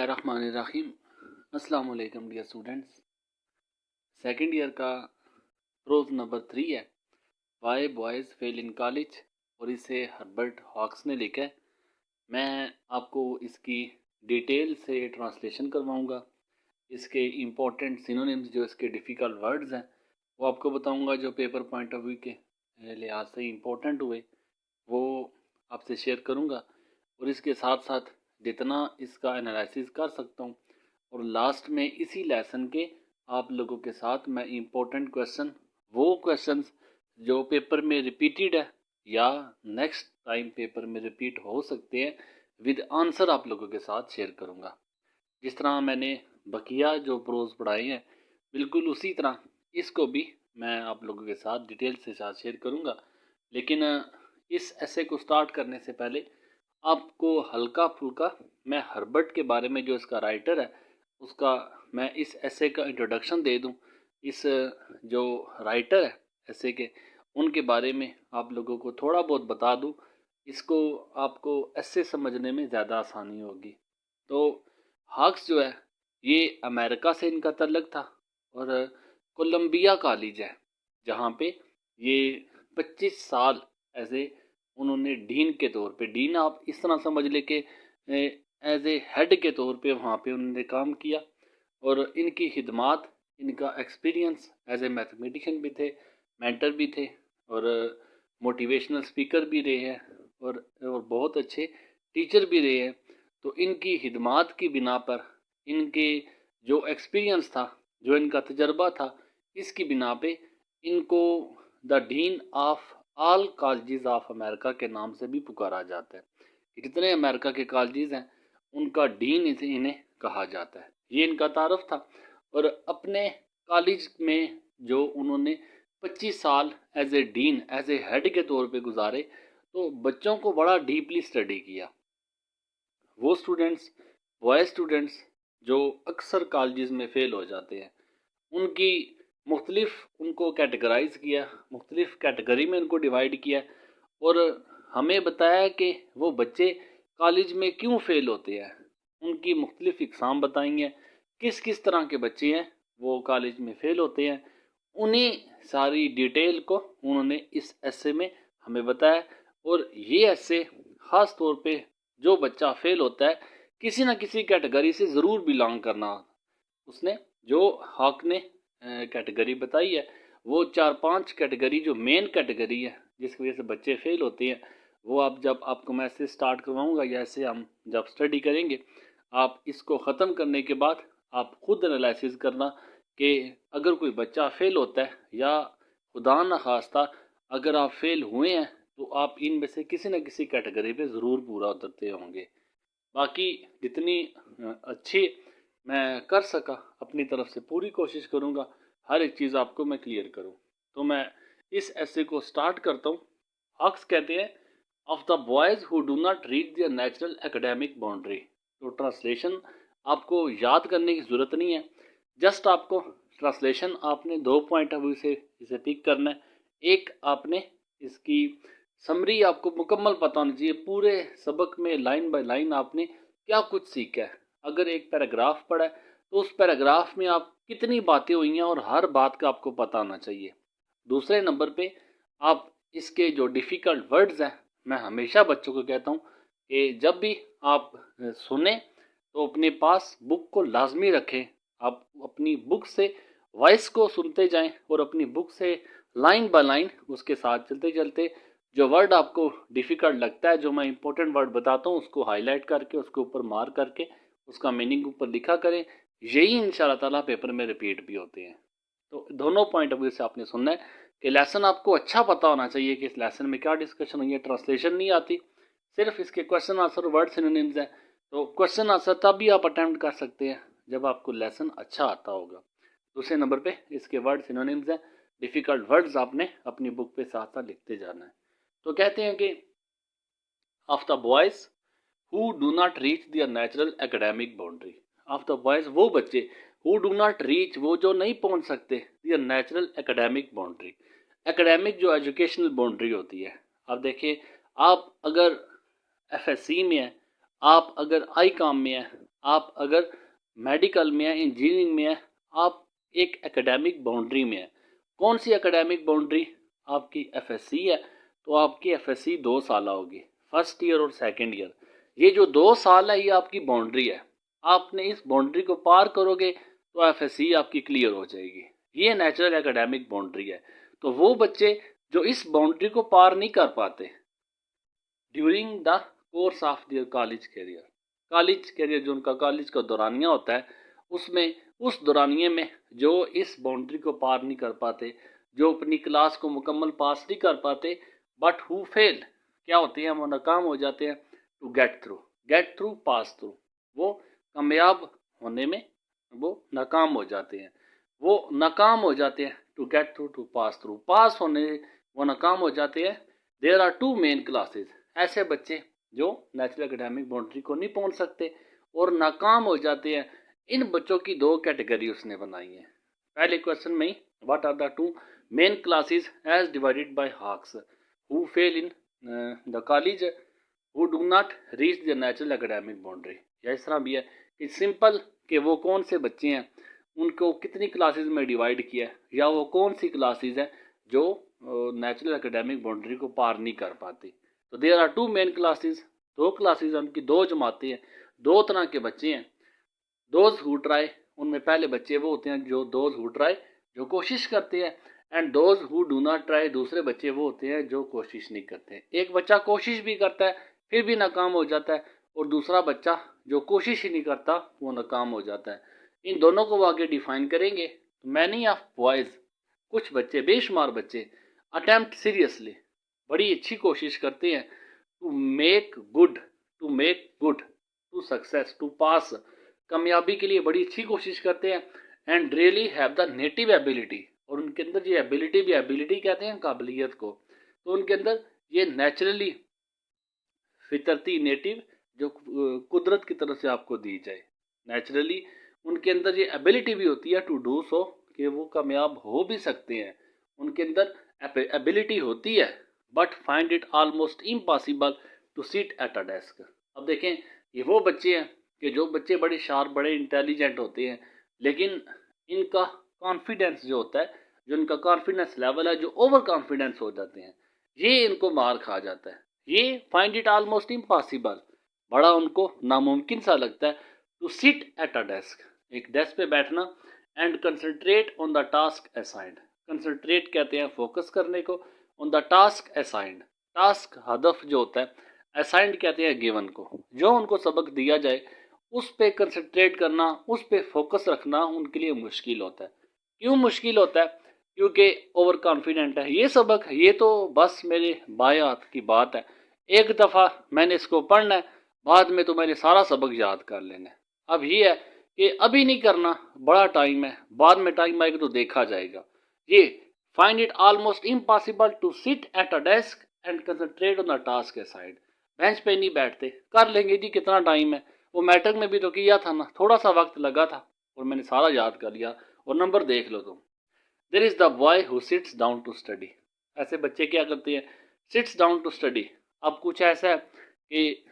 बिस्मिल्लाहिर्रहमानिर्रहीम। अस्सलाम वालेकुम डियर स्टूडेंट्स। सेकंड ईयर का प्रोज नंबर 3 है, why boys fail in college, और इसे हर्बर्ट हॉक्स ने लिखा है। मैं आपको इसकी डिटेल से ट्रांसलेशन करवाऊंगा। इसके इम्पोर्टेंट सिनोनिम्स, जो इसके डिफ़िकल्ट वर्ड्स हैं, वो आपको बताऊंगा, जो पेपर पॉइंट ऑफ व्यू के लिहाज से इम्पोर्टेंट हुए वो आपसे शेयर करूंगा। और इसके साथ साथ जितना इसका एनालिसिस कर सकता हूँ, और लास्ट में इसी लेसन के आप लोगों के साथ मैं इम्पोर्टेंट क्वेश्चन, वो क्वेश्चंस जो पेपर में रिपीटेड है या नेक्स्ट टाइम पेपर में रिपीट हो सकते हैं, विद आंसर आप लोगों के साथ शेयर करूंगा। जिस तरह मैंने बकिया जो प्रोज पढ़ाए हैं, बिल्कुल उसी तरह इसको भी मैं आप लोगों के साथ डिटेल से साथ शेयर करूंगा। लेकिन इस ऐसे को स्टार्ट करने से पहले आपको हल्का फुल्का मैं हर्बर्ट के बारे में, जो इसका राइटर है, उसका मैं इस ऐसे का इंट्रोडक्शन दे दूं। इस जो राइटर है ऐसे के, उनके बारे में आप लोगों को थोड़ा बहुत बता दूं, इसको आपको ऐसे समझने में ज़्यादा आसानी होगी। तो हॉक्स जो है, ये अमेरिका से इनका तल्लक था, और कोलंबिया कॉलेज है जहाँ पे ये 25 साल ऐसे उन्होंने डीन के तौर पे, डीन आप इस तरह समझ ले कि एज ए हेड के तौर पे वहाँ पे उन्होंने काम किया। और इनकी खिदमात, इनका एक्सपीरियंस एज ए मैथमेटिशियन भी थे, मेंटर भी थे, और मोटिवेशनल स्पीकर भी रहे हैं, और बहुत अच्छे टीचर भी रहे हैं। तो इनकी खिदमात की बिना पर, इनके जो एक्सपीरियंस था, जो इनका तजर्बा था, इसकी बिना पे इनको the dean of all colleges of America के नाम से भी पुकारा जाता है। जितने अमेरिका के कॉलेजेस हैं, उनका डीन इसे इन्हें कहा जाता है। ये इनका तारफ था। और अपने कॉलेज में जो उन्होंने 25 साल as a dean, as a head के तौर पे गुजारे, तो बच्चों को बड़ा डीपली स्टडी किया। वो स्टूडेंट्स, बॉय स्टूडेंट्स, जो अक्सर कॉलेजेस में फेल हो जाते हैं, उनकी मुख्तलिफ उनको कैटेगराइज किया, मुख्तलिफ कैटेगरी में उनको डिवाइड किया, और हमें बताया कि वो बच्चे कॉलेज में क्यों फेल होते हैं। उनकी मुख्तलिफ इकसाम बताई हैं, किस किस तरह के बच्चे हैं वो कॉलेज में फेल होते हैं। उन्हीं सारी डिटेल को उन्होंने इस ऐसे में हमें बताया। और ये ऐसे ख़ास तौर पे जो बच्चा फेल होता है, किसी न किसी कैटेगरी से ज़रूर बिलोंग करना, उसने जो हॉक ने कैटेगरी बताई है, वो 4-5 कैटेगरी जो मेन कैटेगरी है जिसकी वजह से बच्चे फेल होते हैं, वो आप जब आपको मैं ऐसे स्टार्ट करवाऊंगा या ऐसे हम जब स्टडी करेंगे, आप इसको ख़त्म करने के बाद आप खुद एनालिसिस करना कि अगर कोई बच्चा फेल होता है, या खुदा न खास्ता अगर आप फेल हुए हैं, तो आप इनमें से किसी न किसी कैटेगरी पे ज़रूर पूरा उतरते होंगे। बाकी जितनी अच्छी मैं कर सका अपनी तरफ से पूरी कोशिश करूँगा, हर एक चीज़ आपको मैं क्लियर करूँ। तो मैं इस ऐसे को स्टार्ट करता हूँ। हॉक्स कहते हैं, of the boys who do not reach the natural academic boundary. तो ट्रांसलेशन आपको याद करने की ज़रूरत नहीं है, जस्ट आपको ट्रांसलेशन आपने 2 पॉइंट ऑफ व्यू से इसे पिक करना है। एक, आपने इसकी समरी आपको मुकम्मल पता होनी चाहिए, पूरे सबक में लाइन बाय लाइन आपने क्या कुछ सीखा है। अगर एक पैराग्राफ पढ़ा है, तो उस पैराग्राफ में आप कितनी बातें हुई हैं, और हर बात का आपको पता होना चाहिए। दूसरे नंबर पे आप इसके जो डिफ़िकल्ट वर्ड्स हैं, मैं हमेशा बच्चों को कहता हूँ कि जब भी आप सुने, तो अपने पास बुक को लाजमी रखें। आप अपनी बुक से वॉइस को सुनते जाएं, और अपनी बुक से लाइन बाय लाइन उसके साथ चलते चलते जो वर्ड आपको डिफ़िकल्ट लगता है, जो मैं इंपॉर्टेंट वर्ड बताता हूँ, उसको हाईलाइट करके, उसके ऊपर मार्क करके, उसका मीनिंग ऊपर लिखा करें। यही इंशाल्लाह ताला पेपर में रिपीट भी होते हैं। तो दोनों पॉइंट ऑफ व्यू से आपने सुनना है कि लेसन आपको अच्छा पता होना चाहिए कि इस लेसन में क्या डिस्कशन हुई है। ट्रांसलेशन नहीं आती, सिर्फ इसके क्वेश्चन आंसर वर्ड सिनोनिम्स हैं। तो क्वेश्चन आंसर तब भी आप अटैम्प्ट कर सकते हैं जब आपको लेसन अच्छा आता होगा। दूसरे नंबर पे इसके वर्ड सिनोनिम्स हैं, डिफ़िकल्ट वर्ड्स आपने अपनी बुक पे साथ साथ लिखते जाना है। तो कहते हैं कि of the boys who do not reach their natural academic boundary. Of the boys वो बच्चे, हु डू नॉट रीच वो जो नहीं पहुंच सकते, दियर नेचुरल एकेडमिक बाउंड्री। एकेडमिक जो एजुकेशनल बाउंड्री होती है, आप देखिए, आप अगर एफएससी में है, आप अगर आई कॉम में है, आप अगर मेडिकल में है, इंजीनियरिंग में है, आप एक एकेडमिक बाउंड्री में है। कौन सी एकेडमिक बाउंड्री? आपकी एफएससी है, तो आपकी एफएससी 2 साल होगी, फर्स्ट ईयर और सेकंड ईयर। ये जो 2 साल है ये आपकी बाउंड्री है। आपने इस बाउंड्री को पार करोगे तो एफएससी आपकी क्लियर हो जाएगी। ये नेचुरल एकेडमिक बाउंड्री है। तो वो बच्चे जो इस बाउंड्री को पार नहीं कर पाते during the course of their college career जो उनका कॉलेज का दौरानिया होता है, उसमें उस दौरानिए में जो इस बाउंड्री को पार नहीं कर पाते, जो अपनी क्लास को मुकम्मल पास नहीं कर पाते, बट हु फेल, क्या होते हैं, वो नाकाम हो जाते हैं। To get through pass through, वो कामयाब होने में वो नाकाम हो जाते हैं, वो नाकाम हो जाते हैं। टू गेट थ्रू टू पास होने वो नाकाम हो जाते हैं। देयर आर 2 मेन क्लासेस, ऐसे बच्चे जो नेचुरल एकेडमिक बाउंड्री को नहीं पहुंच सकते और नाकाम हो जाते हैं। इन बच्चों की 2 कैटेगरी उसने बनाई है। पहले क्वेश्चन में ही what are the 2 main classes as divided by hawks, who fail in the college, who do not reach the natural academic boundary. या इस तरह भी है कि सिंपल कि वो कौन से बच्चे हैं, उनको कितनी क्लासेस में डिवाइड किया है, या वो कौन सी क्लासेस हैं जो नेचुरल एकेडमिक बाउंड्री को पार नहीं कर पाती। तो there are 2 main classes, 2 classes उनकी, 2 जमातें हैं, 2 तरह के बच्चे हैं। दोज हु ट्राई, उनमें पहले बच्चे वो होते हैं जो दोज हु ट्राई, जो कोशिश करते हैं, and those who do not try, दूसरे बच्चे वो होते हैं जो कोशिश नहीं करते। एक बच्चा कोशिश भी करता है फिर भी नाकाम हो जाता है, और दूसरा बच्चा जो कोशिश ही नहीं करता वो नाकाम हो जाता है। इन दोनों को वो आगे डिफाइन करेंगे। मैनी ऑफ बॉयज़, कुछ बच्चे, बेशुमार बच्चे, अटेम्प्ट सीरियसली, बड़ी अच्छी कोशिश करते हैं, to make good, to success, to pass, कामयाबी के लिए बड़ी अच्छी कोशिश करते हैं। And really have the native ability, और उनके अंदर ये एबिलिटी भी, एबिलिटी कहते हैं काबिलियत को, तो उनके अंदर ये नेचुरली, फितरती, नेटिव, जो कुदरत की तरफ से आपको दी जाए, नेचुरली उनके अंदर ये एबिलिटी भी होती है टू डू सो, कि वो कामयाब हो भी सकते हैं, उनके अंदर एबिलिटी होती है, but find it almost impossible to sit at a desk. अब देखें, ये वो बच्चे हैं कि जो बच्चे बड़े शार्प, बड़े इंटेलिजेंट होते हैं, लेकिन इनका कॉन्फिडेंस जो होता है, जो इनका कॉन्फिडेंस लेवल है, जो ओवर कॉन्फिडेंस हो जाते हैं, ये इनको मार खा जाता है। ये फाइंड इट ऑलमोस्ट इम्पॉसिबल, बड़ा उनको नामुमकिन सा लगता है, to sit at a desk, एक डेस्क पे बैठना, and concentrate on the task assigned, concentrate कहते हैं फोकस करने को, on the task assigned, task हदफ जो होता है, असाइंड कहते हैं गिवन को, जो उनको सबक दिया जाए उस पे कंसंट्रेट करना, उस पे फोकस रखना उनके लिए मुश्किल होता है। क्यों मुश्किल होता है? क्योंकि ओवर कॉन्फिडेंट है। ये सबक, ये तो बस मेरे बाएं हाथ की बात है, एक दफ़ा मैंने इसको पढ़ना है, बाद में तो मैंने सारा सबक याद कर लेना है। अब ये है कि अभी नहीं करना, बड़ा टाइम है, बाद में टाइम आएगा तो देखा जाएगा। ये find it almost impossible to sit at a desk and concentrate on the task aside, bench पे नहीं बैठते, कर लेंगे जी, कितना टाइम है, वो मैट्रिक में भी तो किया था ना, थोड़ा सा वक्त लगा था और मैंने सारा याद कर लिया, और नंबर देख लो तुम। There is the boy who sits down to study, ऐसे बच्चे क्या करते हैं, सिट्स डाउन टू स्टडी। अब कुछ ऐसा है कि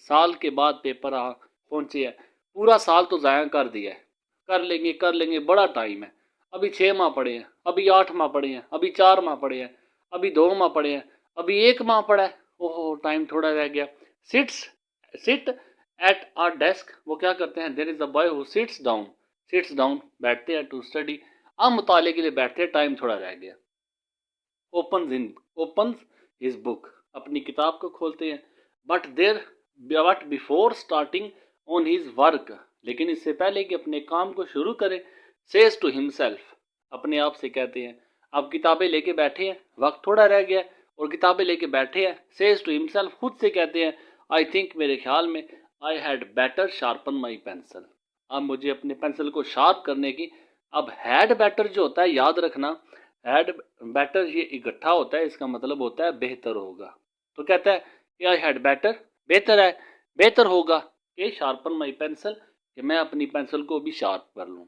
साल के बाद पेपर पहुंचे है, पूरा साल तो ज़ाया कर दिया है, कर लेंगे, बड़ा टाइम है, अभी 6 माह पड़े हैं, अभी 8 माह पड़े हैं, अभी 4 माह पड़े हैं, अभी 2 माह पड़े हैं, अभी 1 माह पड़ा है, ओहो टाइम थोड़ा रह गया। सिट एट आर डेस्क, वो क्या करते हैं, there is a boy who sits down, बैठते हैं, टू स्टडी, अब मुताले के लिए बैठते हैं, टाइम थोड़ा रह गया। ओपन हिज बुक, अपनी किताब को खोलते हैं, but before starting on his work, लेकिन इससे पहले कि अपने काम को शुरू करें, सेज टू हिमसेल्फ, अपने आप से कहते हैं, अब किताबें लेके बैठे हैं, वक्त थोड़ा रह गया और किताबें लेके बैठे हैं, सेज टू हिमसेल्फ, खुद से कहते हैं, आई थिंक, मेरे ख्याल में, I had better sharpen my pencil, अब मुझे अपने पेंसिल को शार्प करने की। अब हैड बेटर जो होता है, याद रखना, हैड बेटर ये इकट्ठा होता है, इसका मतलब होता है बेहतर होगा। तो कहता है कि आई हैड बेटर, बेहतर है, बेहतर होगा कि शार्पन माई पेंसिल, कि मैं अपनी पेंसिल को भी शार्प कर लूँ।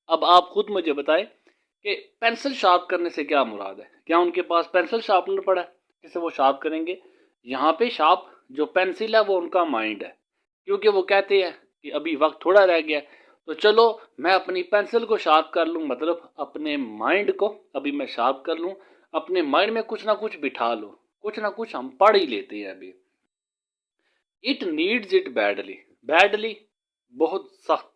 अब आप खुद मुझे बताएं कि पेंसिल शार्प करने से क्या मुराद है, क्या उनके पास पेंसिल शार्पनर पड़ा है जिससे वो शार्प करेंगे? यहाँ पे शार्प जो पेंसिल है वो उनका माइंड है, क्योंकि वो कहते हैं कि अभी वक्त थोड़ा रह गया है, तो चलो मैं अपनी पेंसिल को शार्प कर लूँ, मतलब अपने माइंड को अभी मैं शार्प कर लूँ, अपने माइंड में कुछ ना कुछ बिठा लो, कुछ ना कुछ हम पढ़ ही लेते हैं अभी। It needs it badly, badly बहुत सख्त,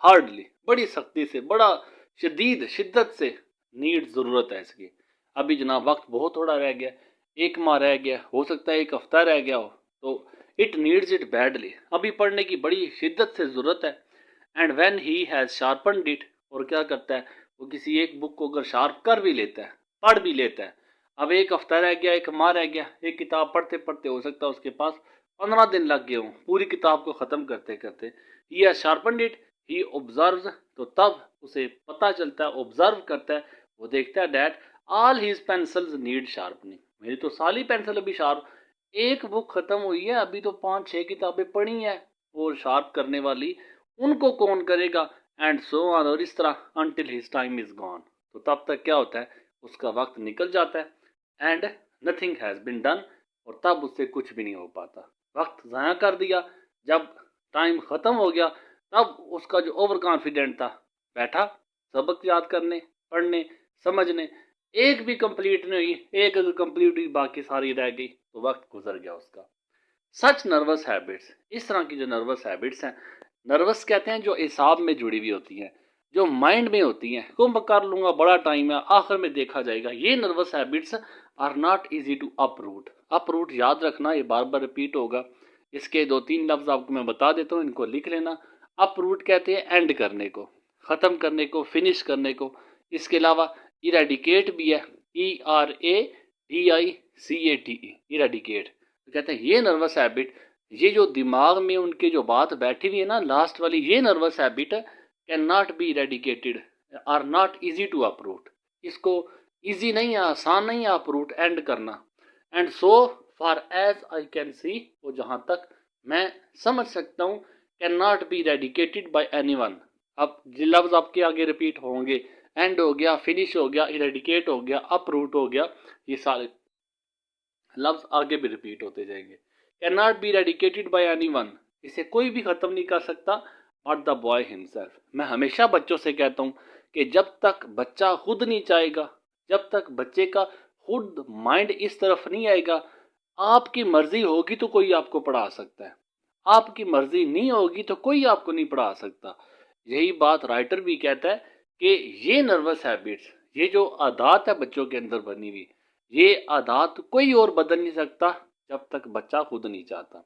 हार्डली बड़ी सख्ती से, बड़ा शदीद शिद्दत से नीड ज़रूरत है इसकी। अभी जनाब वक्त बहुत थोड़ा रह गया, एक माह रह गया, हो सकता है एक हफ्ता रह गया हो, तो इट नीड्स इट बैडली, अभी पढ़ने की बड़ी शिद्दत से ज़रूरत है। And when he has sharpened it, और क्या करता है वो, किसी एक बुक को अगर शार्प कर भी लेता है, पढ़ भी लेता है, अब एक हफ्ता रह गया, एक माह रह गया, एक किताब पढ़ते पढ़ते हो सकता है उसके पास 15 दिन लग गए हों पूरी किताब को ख़त्म करते करते, he has sharpened it, he observes, तो तब उसे पता चलता है, ऑब्जर्व करता है, वो देखता है that all his pencils need sharpening, मेरी तो सारी पेंसिल अभी शार्प, एक बुक ख़त्म हुई है, अभी तो 5-6 किताबें पढ़ी हैं और शार्प करने वाली, उनको कौन करेगा, एंड सो ऑन, और इस तरह until his time is gone, तो तब तक क्या होता है उसका वक्त निकल जाता है, and nothing has been done, और तब उससे कुछ भी नहीं हो पाता, वक्त ज़ाया कर दिया। जब टाइम ख़त्म हो गया तब उसका जो ओवर कॉन्फिडेंट था बैठा सबक याद करने, पढ़ने, समझने, एक भी कंप्लीट नहीं हुई, एक अगर कंप्लीट हुई बाकी सारी रह गई, तो वक्त गुजर गया उसका। सच नर्वस हैबिट्स, इस तरह की जो नर्वस हैबिट्स हैं, नर्वस कहते हैं जो एसाब में जुड़ी हुई होती हैं, जो माइंड में होती हैं, को मैं कर लूँगा, बड़ा टाइम है, आखिर में देखा जाएगा, ये nervous habits are not easy to uproot. Uproot याद रखना, ये बार बार रिपीट होगा, इसके 2-3 लफ्ज़ आपको मैं बता देता हूँ, इनको लिख लेना। अपरूट कहते हैं एंड करने को, ख़त्म करने को, फिनिश करने को। इसके अलावा इरेडिकेट भी है, ERADICATE, इरेडिकेट। तो कहते हैं ये नर्वस हैबिट, ये जो दिमाग में उनके जो बात बैठी हुई है ना लास्ट वाली, ये nervous habit can not be eradicated, are not easy to uproot, इसको इजी नहीं है, आसान नहीं है अपरूट एंड करना। And so far as I can see, वो जहाँ तक मैं समझ सकता हूँ, can not be eradicated by anyone. अब ये लफ्ज़ आपके आगे रिपीट होंगे, एंड हो गया, फिनिश हो गया, इरेडिकेट हो गया, अपरूट हो गया, ये सारे लफ्ज आगे भी रिपीट होते जाएंगे। Can not be eradicated by anyone, इसे कोई भी खत्म नहीं कर सकता बट द बॉय हिमसेल्फ। मैं हमेशा बच्चों से कहता हूँ कि जब तक बच्चा खुद नहीं चाहेगा, जब तक बच्चे का खुद माइंड इस तरफ नहीं आएगा, आपकी मर्जी होगी तो कोई आपको पढ़ा सकता है, आपकी मर्जी नहीं होगी तो कोई आपको नहीं पढ़ा सकता। यही बात राइटर भी कहता है कि ये नर्वस हैबिट्स, ये जो आदत है बच्चों के अंदर बनी हुई, ये आदत कोई और बदल नहीं सकता जब तक बच्चा खुद नहीं चाहता।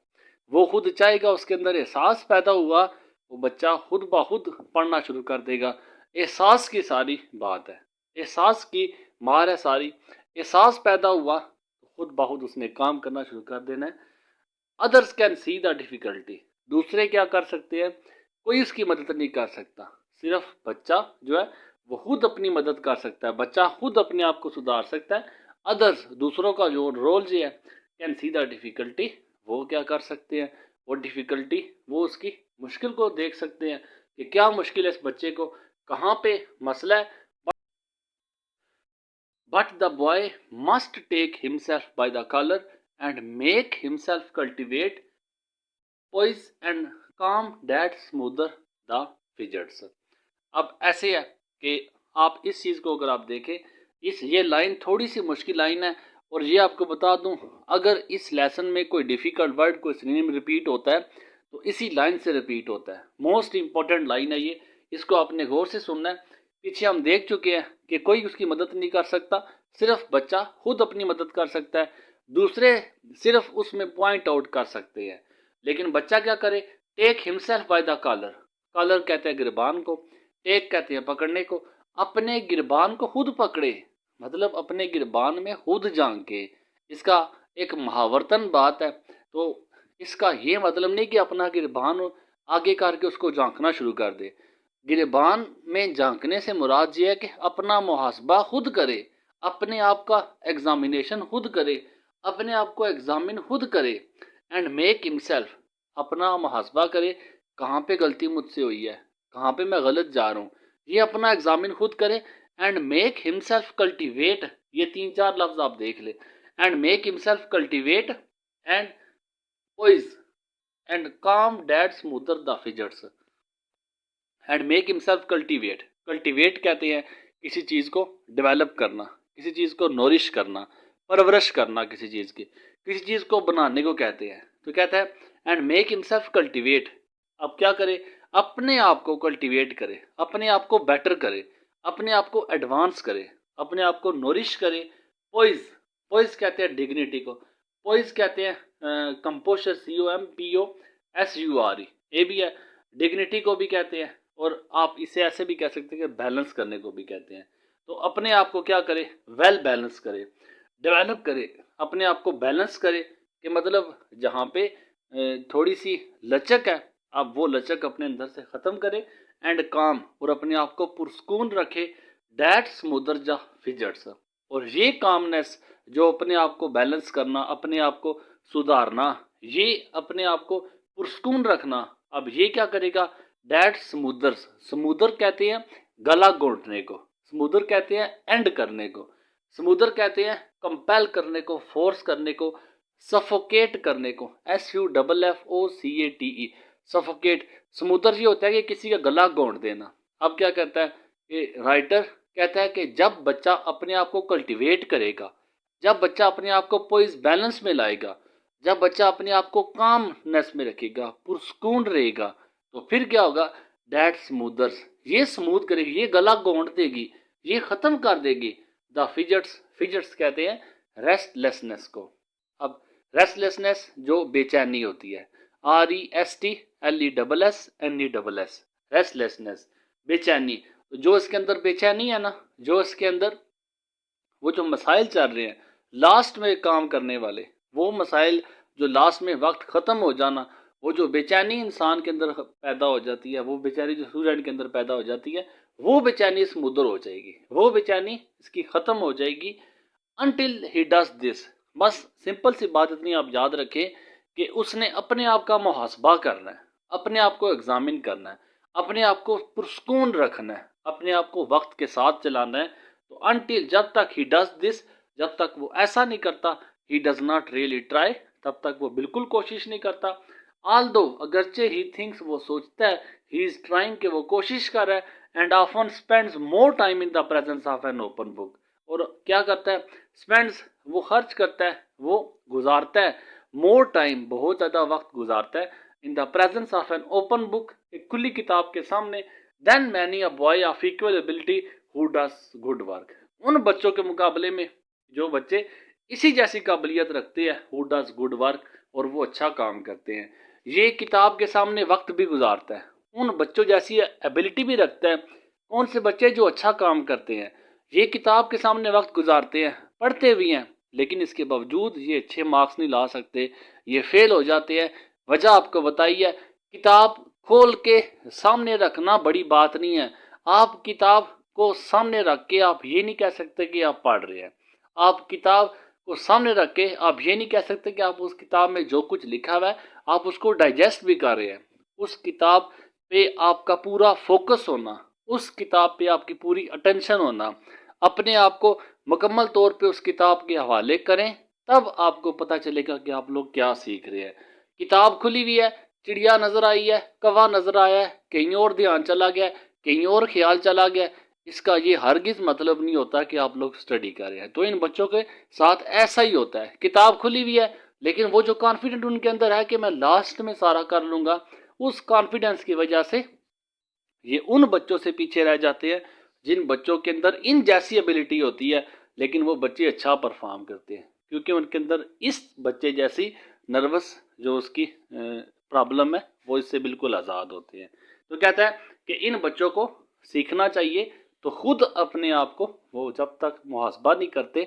वो खुद चाहेगा, उसके अंदर एहसास पैदा हुआ, वो बच्चा खुद ब खुद पढ़ना शुरू कर देगा। एहसास की सारी बात है, एहसास की मार है सारी, एहसास पैदा हुआ तो खुद ब खुद उसने काम करना शुरू कर देना है। Others can see the difficulty, दूसरे क्या कर सकते हैं, कोई उसकी मदद नहीं कर सकता, सिर्फ बच्चा जो है वो खुद अपनी मदद कर सकता है, बच्चा खुद अपने आप को सुधार सकता है। अदर्स, दूसरों का जो रोल जो है, कैन सी द डिफ़िकल्टी, वो क्या कर सकते हैं, वो डिफ़िकल्टी, वो उसकी मुश्किल को देख सकते हैं कि क्या मुश्किल है इस बच्चे को, कहाँ पे मसला है। But the boy must take himself by the collar and make himself cultivate poise and calm that smoother the fidgets। अब ऐसे है कि आप इस चीज़ को अगर आप देखें, ये लाइन थोड़ी सी मुश्किल लाइन है, और ये आपको बता दूं, अगर इस लेसन में कोई डिफ़िकल्ट वर्ड कोई सिनोनिम रिपीट होता है तो इसी लाइन से रिपीट होता है। मोस्ट इंपॉर्टेंट लाइन है ये, इसको आपने गौर से सुनना है। पीछे हम देख चुके हैं कि कोई उसकी मदद नहीं कर सकता, सिर्फ बच्चा खुद अपनी मदद कर सकता है, दूसरे सिर्फ उसमें पॉइंट आउट कर सकते हैं, लेकिन बच्चा क्या करे, take himself by the collar, collar कहते हैं गिरबान को, टेक कहते हैं पकड़ने को, अपने गिरबान को खुद पकड़े, मतलब अपने गिरबान में खुद झांके। इसका एक महावर्तन बात है, तो इसका ये मतलब नहीं कि अपना गिरबान आगे करके उसको झांकना शुरू कर दे। गिरबान में झांकने से मुराद ये है कि अपना मुहासबा खुद करे, अपने आप का एग्जामिनेशन खुद करे, अपने आप को एग्जामिन खुद करे। एंड मेक हिमसेल्फ, अपना मुहासबा करे, कहाँ पे गलती मुझसे हुई है, कहाँ पे मैं गलत जा रहा हूँ, ये अपना एग्जामिन खुद करे। एंड मेक हिमसेल्फ कल्टिवेट, ये 3-4 लफ्ज आप देख ले, and make himself cultivate and poise, and calm that smoother the fissures and make himself cultivate. Cultivate कहते हैं किसी चीज़ को डेवलप करना, किसी चीज़ को नोरिश करना, परवरिश करना, किसी चीज़ को बनाने को कहते हैं। तो कहता है एंड मेक हिमसेल्फ कल्टीवेट। अब क्या करे, अपने आप को कल्टीवेट करे, अपने आप को बेटर करे, अपने आप को एडवांस करे, अपने आप को नोरिश करे। पोइज, पोइज कहते हैं डिग्निटी को, पोइज कहते हैं कंपोजर, COMPOSURE, ये भी है। डिग्निटी को भी कहते हैं और आप इसे ऐसे भी कह सकते हैं कि बैलेंस करने को भी कहते हैं। तो अपने आप को क्या करे, वेल बैलेंस करे, डेवलप करे, अपने आप को बैलेंस करे कि मतलब जहाँ पे थोड़ी सी लचक है, आप वो लचक अपने अंदर से ख़त्म करे। एंड काम, और अपने आप को पुरस्कून रखे। डैट स्मूदर जा फिजर्स, और ये कामनेस जो अपने आप को बैलेंस करना, अपने आप को सुधारना, ये अपने आप को पुरस्कून रखना, अब ये क्या करेगा, डैट स्मूदर्स। स्मूदर कहते हैं गला घोंटने को, स्मूदर कहते हैं एंड करने को, स्मूदर कहते हैं कंपेल करने को, फोर्स करने को, सफोकेट करने को, SUFFOCATE, सफोकेट। स्मूदर ये होता है कि किसी का गला घोंट देना। अब क्या कहता है कि राइटर कहता है कि जब बच्चा अपने आप को कल्टीवेट करेगा, जब बच्चा अपने आप को पोइज बैलेंस में लाएगा, जब बच्चा अपने आप को कामनेस में रखेगा, पुरस्कून रहेगा, तो फिर क्या होगा, डैट स्मूदर्स, ये स्मूथ करेगी, ये गला घोंट देगी, ये खत्म कर देगी द फिजर्स। फिजर्स कहते हैं रेस्टलेसनेस को। अब रेस्टलेसनेस जो बेचैनी होती है, RESTLESSNESS, रेस्टलेसनेस, बेचैनी। जो इसके अंदर बेचैनी है ना, जो इसके अंदर वो जो मसाइल चल रहे हैं लास्ट में काम करने वाले, वो मसाइल जो लास्ट में वक्त ख़त्म हो जाना, वो जो बेचैनी इंसान के अंदर पैदा हो जाती है, वो बेचैनी जो स्टूडेंट के अंदर पैदा हो जाती है, वो बेचैनी स्मूदर हो जाएगी, वो बेचैनी इसकी ख़त्म हो जाएगी। अनटिल ही डज दिस, बस सिंपल सी बात इतनी आप याद रखें कि उसने अपने आप का मुहासबा करना है, अपने आप को एग्जामिन करना है, अपने आप को पुरस्कून रखना है, अपने आप को वक्त के साथ चलाना है। तो अनटिल, जब तक ही डज दिस, जब तक वो ऐसा नहीं करता, ही डज नॉट रियली ट्राई, तब तक वो बिल्कुल कोशिश नहीं करता। ऑल्दो, अगरचे ही थिंक्स, वो सोचता है, ही इज ट्राइंग, कि वो कोशिश कर रहा है, and often spends more time in the presence of an open book, और क्या करता है, स्पेंड्स, वो खर्च करता है, वो गुजारता है, मोर टाइम, बहुत ज़्यादा वक्त गुजारता है, in the presence of an open book, एक खुली किताब के सामने, then many a boy of equal ability who does good work, उन बच्चों के मुकाबले में जो बच्चे इसी जैसी काबिलियत रखते हैं, हु डज गुड वर्क, और वो अच्छा काम करते हैं। ये किताब के सामने वक्त भी गुजारता है, उन बच्चों जैसी एबिलिटी भी रखता है। कौन से बच्चे, जो अच्छा काम करते हैं, ये किताब के सामने वक्त गुजारते हैं, पढ़ते भी हैं, लेकिन इसके बावजूद ये अच्छे मार्क्स नहीं ला सकते, ये फेल हो जाते हैं। वजह आपको बताइए, किताब खोल के सामने रखना बड़ी बात नहीं है। आप किताब को सामने रख के आप ये नहीं कह सकते कि आप पढ़ रहे हैं। आप किताब को सामने रख के आप ये नहीं कह सकते कि आप उस किताब में जो कुछ लिखा हुआ है आप उसको डाइजेस्ट भी कर रहे हैं। उस किताब पे आपका पूरा फोकस होना, उस किताब पे आपकी पूरी अटेंशन होना, अपने आप को मुकम्मल तौर पे उस किताब के हवाले करें, तब आपको पता चलेगा कि आप लोग क्या सीख रहे हैं। किताब खुली हुई है, चिड़िया नज़र आई है, कौवा नज़र आया है, कहीं और ध्यान चला गया, कहीं और ख्याल चला गया, इसका ये हरगिज़ मतलब नहीं होता कि आप लोग स्टडी कर रहे हैं। तो इन बच्चों के साथ ऐसा ही होता है, किताब खुली हुई है, लेकिन वो जो कॉन्फिडेंट उनके अंदर है कि मैं लास्ट में सारा कर लूँगा, उस कॉन्फिडेंस की वजह से ये उन बच्चों से पीछे रह जाते हैं जिन बच्चों के अंदर इन जैसी एबिलिटी होती है, लेकिन वो बच्चे अच्छा परफॉर्म करते हैं, क्योंकि उनके अंदर इस बच्चे जैसी नर्वस जो उसकी प्रॉब्लम है वो इससे बिल्कुल आज़ाद होते हैं। तो कहता है कि इन बच्चों को सीखना चाहिए, तो खुद अपने आप को वो जब तक मुहासबा नहीं करते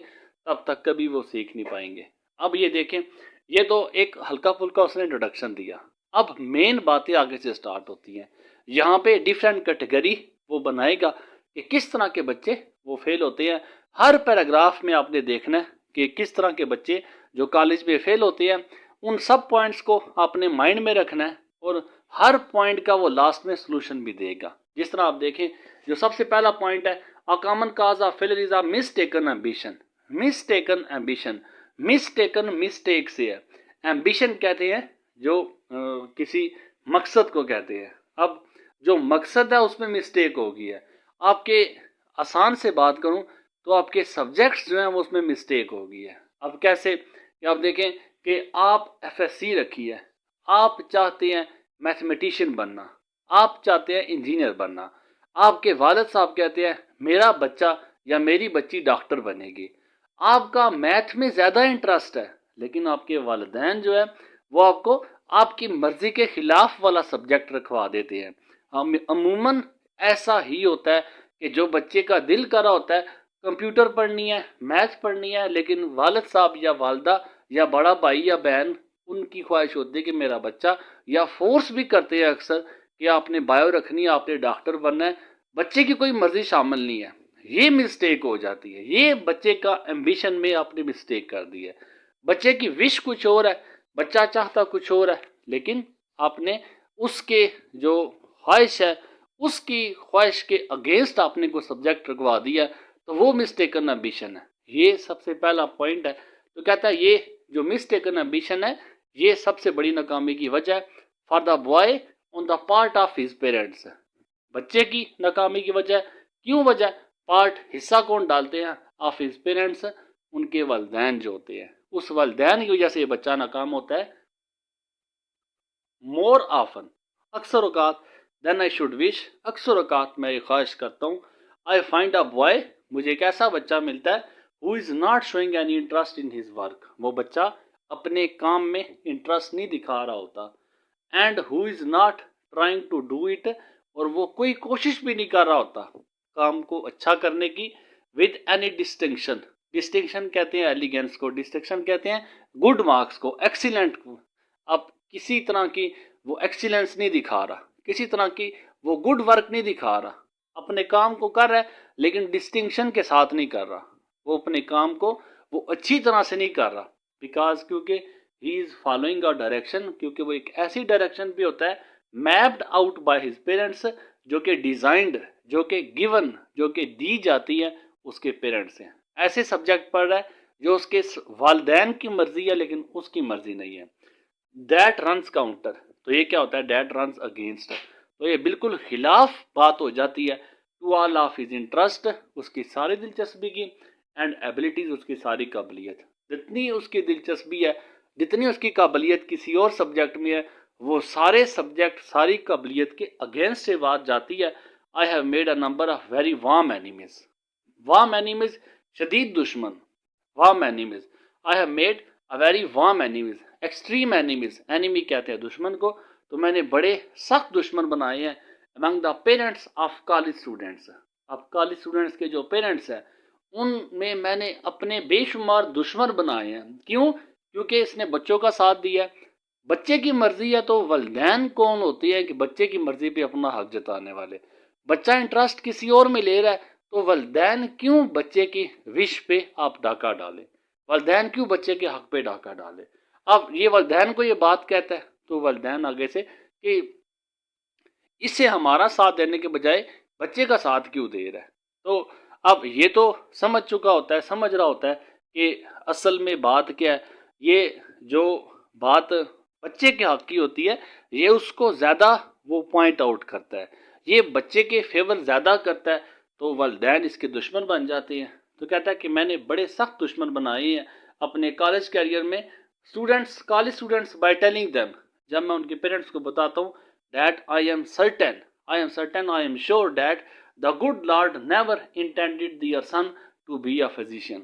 तब तक कभी वो सीख नहीं पाएंगे। अब ये देखें, ये तो एक हल्का फुल्का उसने इंट्रोडक्शन दिया, अब मेन बातें आगे से स्टार्ट होती हैं। यहाँ पे डिफरेंट कैटेगरी वो बनाएगा कि किस तरह के बच्चे वो फेल होते हैं। हर पैराग्राफ में आपने देखना है कि किस तरह के बच्चे जो कॉलेज में फेल होते हैं, उन सब पॉइंट्स को आपने माइंड में रखना है, और हर पॉइंट का वो लास्ट में सोल्यूशन भी देगा। जिस तरह आप देखें, जो सबसे पहला पॉइंट है, a common cause of failure is a mistaken ambition. Mistaken ambition, mistaken mistake से है, एम्बिशन कहते हैं जो किसी मकसद को कहते हैं। अब जो मकसद है उसमें मिस्टेक हो गई है। आपके आसान से बात करूं तो आपके सब्जेक्ट्स जो हैं वो उसमें मिस्टेक हो गई है। अब कैसे कि आप देखें कि आप एफएससी रखी है, आप चाहते हैं मैथमेटिशियन बनना, आप चाहते हैं इंजीनियर बनना, आपके वालिद साहब कहते हैं मेरा बच्चा या मेरी बच्ची डॉक्टर बनेगी। आपका मैथ में ज़्यादा इंटरेस्ट है, लेकिन आपके वालिदैन जो है वो आपको आपकी मर्जी के खिलाफ वाला सब्जेक्ट रखवा देते हैं। हम अमूमन ऐसा ही होता है कि जो बच्चे का दिल कर रहा होता है कंप्यूटर पढ़नी है, मैथ पढ़नी है, लेकिन वालिद साहब या वालदा या बड़ा भाई या बहन उनकी ख्वाहिश होती है कि मेरा बच्चा, या फोर्स भी करते हैं अक्सर कि आपने बायो रखनी है, आपने डॉक्टर बनना है। बच्चे की कोई मर्जी शामिल नहीं है। ये मिस्टेक हो जाती है। ये बच्चे का एम्बिशन में आपने मिस्टेक कर दी है। बच्चे की विश कुछ और है, बच्चा चाहता कुछ और है, लेकिन आपने उसके जो ख्वाहिश है उसकी ख्वाहिश के अगेंस्ट आपने कोई सब्जेक्ट रखवा दिया, तो वो मिस्टेकन एम्बिशन है। ये सबसे पहला पॉइंट है। तो कहता है ये जो मिस्टेकन एम्बिशन है ये सबसे बड़ी नाकामी की वजह है for the boy on the part of his parents. बच्चे की नाकामी की वजह, क्यों वजह? पार्ट हिस्सा कौन डालते हैं? ऑफ हिज पेरेंट्स, उनके वालिदैन जो होते हैं, उस वालिदैन की वजह से ये बच्चा नाकाम होता है। मोर ऑफन, अक्सर औकात, देन आई शुड विश, अक्सर औकात मैं ये ख्वाहिश करता हूँ, आई फाइंड अ बॉय, मुझे एक ऐसा बच्चा मिलता है who is not showing any interest in his work, वो बच्चा अपने काम में इंटरेस्ट नहीं दिखा रहा होता, and who is not trying to do it, और वो कोई कोशिश भी नहीं कर रहा होता काम को अच्छा करने की, विद एनी डिस्टिंक्शन, डिस्टिंक्शन कहते हैं एलिगेंस को, डिस्टिंक्शन कहते हैं गुड मार्क्स को, एक्सीलेंट को। अब किसी तरह की वो एक्सीलेंस नहीं दिखा रहा, किसी तरह की वो गुड वर्क नहीं दिखा रहा, अपने काम को कर रहा है लेकिन डिस्टिंक्शन के साथ नहीं कर रहा, वो अपने काम को वो अच्छी तरह से नहीं कर रहा, बिकॉज क्योंकि he is following a direction, क्योंकि वो एक ऐसी डायरेक्शन पे होता है mapped out by his parents, जो कि डिजाइंड, जो कि गिवन, जो कि दी जाती है उसके पेरेंट्स से। ऐसे सब्जेक्ट पढ़ रहा है जो उसके वालिदैन की मर्जी है लेकिन उसकी मर्जी नहीं है। दैट रन्स काउंटर, तो ये क्या होता है? दैट रन्स अगेंस्ट, तो ये बिल्कुल खिलाफ बात हो जाती है to all of his interest, उसकी सारी दिलचस्पी की, एंड एबिलिटीज, उसकी सारी काबिलियत। जितनी उसकी दिलचस्पी है, जितनी उसकी काबिलियत किसी और सब्जेक्ट में है, वो सारे सब्जेक्ट, सारी काबिलियत के अगेंस्ट से बात जाती है। I have made a number of very warm enemies, warm enemies शदीद दुश्मन, warm enemies, I have made a very warm enemies, extreme enemies, enemy कहते हैं दुश्मन को, तो मैंने बड़े सख्त दुश्मन बनाए हैं among the parents of college students. अब कॉलेज स्टूडेंट्स के जो पेरेंट्स हैं उनमें मैंने अपने बेशुमार दुश्मन बनाए हैं। क्यों? क्योंकि इसने बच्चों का साथ दिया। बच्चे की मर्जी है तो वालिदैन कौन होती है कि बच्चे की मर्जी पे अपना हक जताने वाले। बच्चा इंटरेस्ट किसी और में ले रहा है तो वालिदैन क्यों बच्चे की विश पे आप डाका डाले, वालिदैन क्यों बच्चे के हक पे डाका डाले? अब ये वालिदैन को ये बात कहता है तो वालिदैन आगे से कि इससे हमारा साथ देने के बजाय बच्चे का साथ क्यों दे रहा है। तो अब ये तो समझ चुका होता है, समझ रहा होता है कि असल में बात क्या है। ये जो बात बच्चे के हक की होती है ये उसको ज़्यादा वो पॉइंट आउट करता है, ये बच्चे के फेवर ज़्यादा करता है, तो वालिदैन इसके दुश्मन बन जाते हैं। तो कहता है कि मैंने बड़े सख्त दुश्मन बनाए हैं अपने कॉलेज कैरियर में students, college students, by telling them, जब मैं उनके पेरेंट्स को बताता हूँ that I am certain, I am sure that the good Lord never intended their son to be a physician,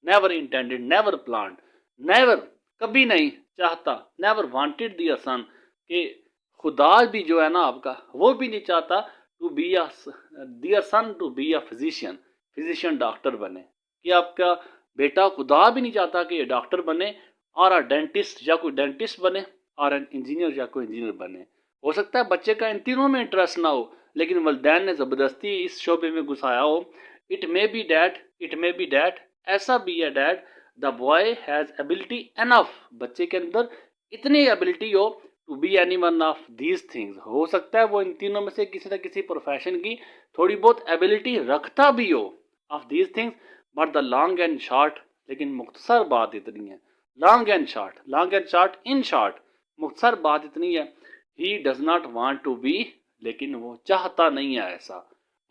never intended, never planned, never, कभी नहीं चाहता, never wanted their son, कि खुदा भी जो है ना आपका वो भी नहीं चाहता to be a their son to be a physician, physician doctor बने, कि आपका बेटा खुदा भी नहीं चाहता कि ये डॉक्टर बने, और अ डेंटिस्ट या कोई डेंटिस्ट बने, और एन इंजीनियर या कोई इंजीनियर बने। हो सकता है बच्चे का इन तीनों में इंटरेस्ट ना हो लेकिन वालिदैन ने ज़बरदस्ती इस शोबे में घुसाया हो। It may be that, it may be that, ऐसा भी है that, the boy has ability enough, बच्चे के अंदर इतनी एबिलिटी हो to be any one of these things, हो सकता है वो इन तीनों में से किसी न किसी प्रोफेशन की थोड़ी बहुत एबिलिटी रखता भी हो of these things, but the long and short, लेकिन मुख्तसर बात इतनी है, long and short, long and short in short, मुख्तसर बात इतनी है, he does not want to be, लेकिन वो चाहता नहीं है ऐसा।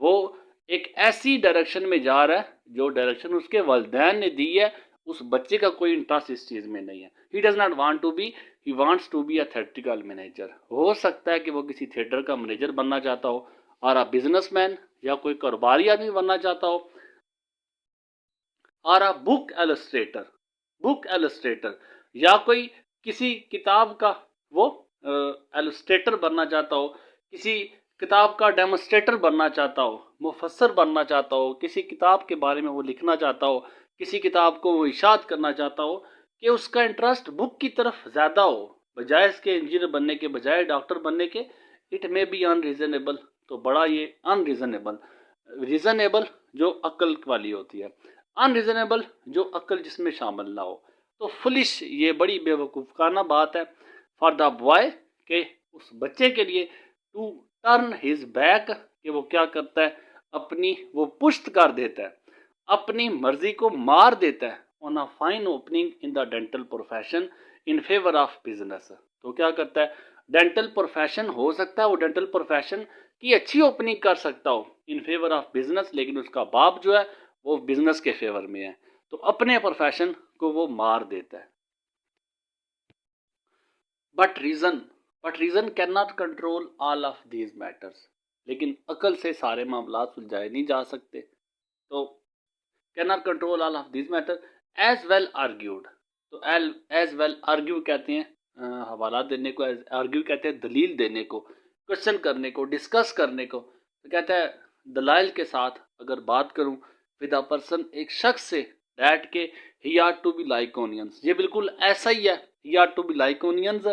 वो एक ऐसी डायरेक्शन में जा रहा है जो डायरेक्शन उसके वालिदैन ने दी है, उस बच्चे का कोई इंटरेस्ट इस चीज़ में नहीं है। He does not want to be, he wants to be a theatrical manager. हो सकता है कि वो किसी थिएटर का मैनेजर बनना चाहता हो, और अ बिजनेसमैन या कोई कारोबारी आदमी बनना चाहता हो, और अ बुक एलस्ट्रेटर, या कोई किसी किताब का वो एलस्ट्रेटर बनना चाहता हो, किसी किताब का डेमोस्ट्रेटर बनना चाहता हो, मुफस्सर बनना चाहता हो, किसी किताब के बारे में वो लिखना चाहता हो, किसी किताब को वो इशाद करना चाहता हो, कि उसका इंटरेस्ट बुक की तरफ ज़्यादा हो बजाय इसके इंजीनियर बनने के, बजाय डॉक्टर बनने के। इट मे बी अनरीजनेबल, तो बड़ा ये अनरीजनेबल, रीजनेबल जो अक्ल वाली होती है, अनरीजनेबल जो अक्ल जिसमें शामिल ना हो। तो फुलिश, ये बड़ी बेवकूफ़ाना बात है फॉर द बॉय, के उस बच्चे के लिए, टू टर्न हिज बैक, कि वो क्या करता है, अपनी वो पुश्त कर देता है, अपनी मर्जी को मार देता है, on a fine opening in the dental profession in favour of business. तो क्या करता है, डेंटल प्रोफेशन हो सकता है वो डेंटल प्रोफेशन की अच्छी ओपनिंग कर सकता हो इन फेवर ऑफ बिजनेस, लेकिन उसका बाप जो है वो बिजनेस के फेवर में है, तो अपने प्रोफेशन को वो मार देता है। But reason can not control all of these matters, लेकिन अकल से सारे मामला सुलझाए नहीं जा सकते। तो can not control all of these matter, as well argued. तो एज वेल आर्ग्यू कहते हैं हवाला देने को, आर्ग्यू कहते हैं दलील देने को, क्वेश्चन करने को, डिस्कस करने को। तो कहता है दलाइल के साथ अगर बात करूं विद अ पर्सन, एक शख्स से, डैट के he are to be like onions, ये बिल्कुल ऐसा ही है, he are to be like onions,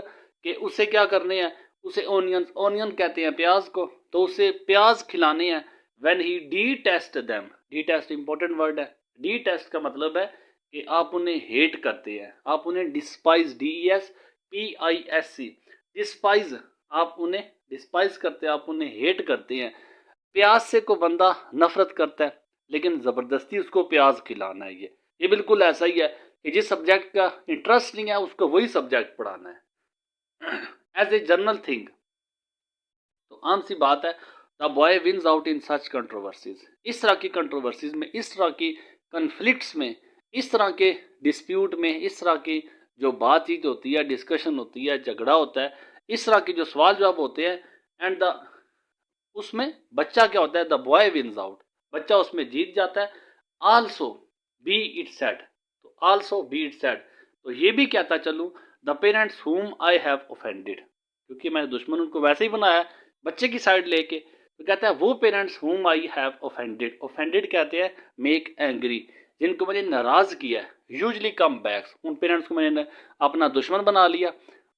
कि उसे क्या करने हैं, उसे ओनियंस, ओनियन कहते हैं प्याज को, तो उसे प्याज खिलाने हैं। When he detest them, detest important word है, डी टेस्ट का मतलब है कि आप उन्हें हेट करते हैं, आप उन्हें डिस्पाइज, DESPISC, डिस्पाइज, आप उन्हें डिस्पाइज करते हैं, आप उन्हें हेट करते हैं। प्याज से को बंदा नफरत करता है, लेकिन ज़बरदस्ती उसको प्याज खिलाना है। ये बिल्कुल ऐसा ही है कि जिस सब्जेक्ट का इंटरेस्ट नहीं है उसको वही सब्जेक्ट पढ़ाना है एज ए जनरल थिंग। तो आम सी बात है, the boy wins out in such controversies, इस तरह की कंट्रोवर्सीज में, इस तरह की कन्फ्लिक्ट्स में, इस तरह के डिस्प्यूट में, इस तरह की जो बातचीत होती है, डिस्कशन होती है, झगड़ा होता है, इस तरह के जो सवाल जवाब होते हैं, एंड द उसमें बच्चा क्या होता है, द बॉय विन्स आउट, बच्चा उसमें जीत जाता है। आल्सो बी इट सेड, तो आल्सो बी इट सेड, तो ये भी कहता चलूँ, द पेरेंट्स हुम आई हैव ऑफेंडेड, क्योंकि मैंने दुश्मन उनको वैसे ही बनाया बच्चे की साइड लेके। तो कहता है वो पेरेंट्स हुम आई हैव ऑफेंडेड, ऑफेंडेड कहते हैं मेक एंग्री, जिनको मैंने नाराज किया है, यूजली कम बैक्स, उन पेरेंट्स को मैंने अपना दुश्मन बना लिया,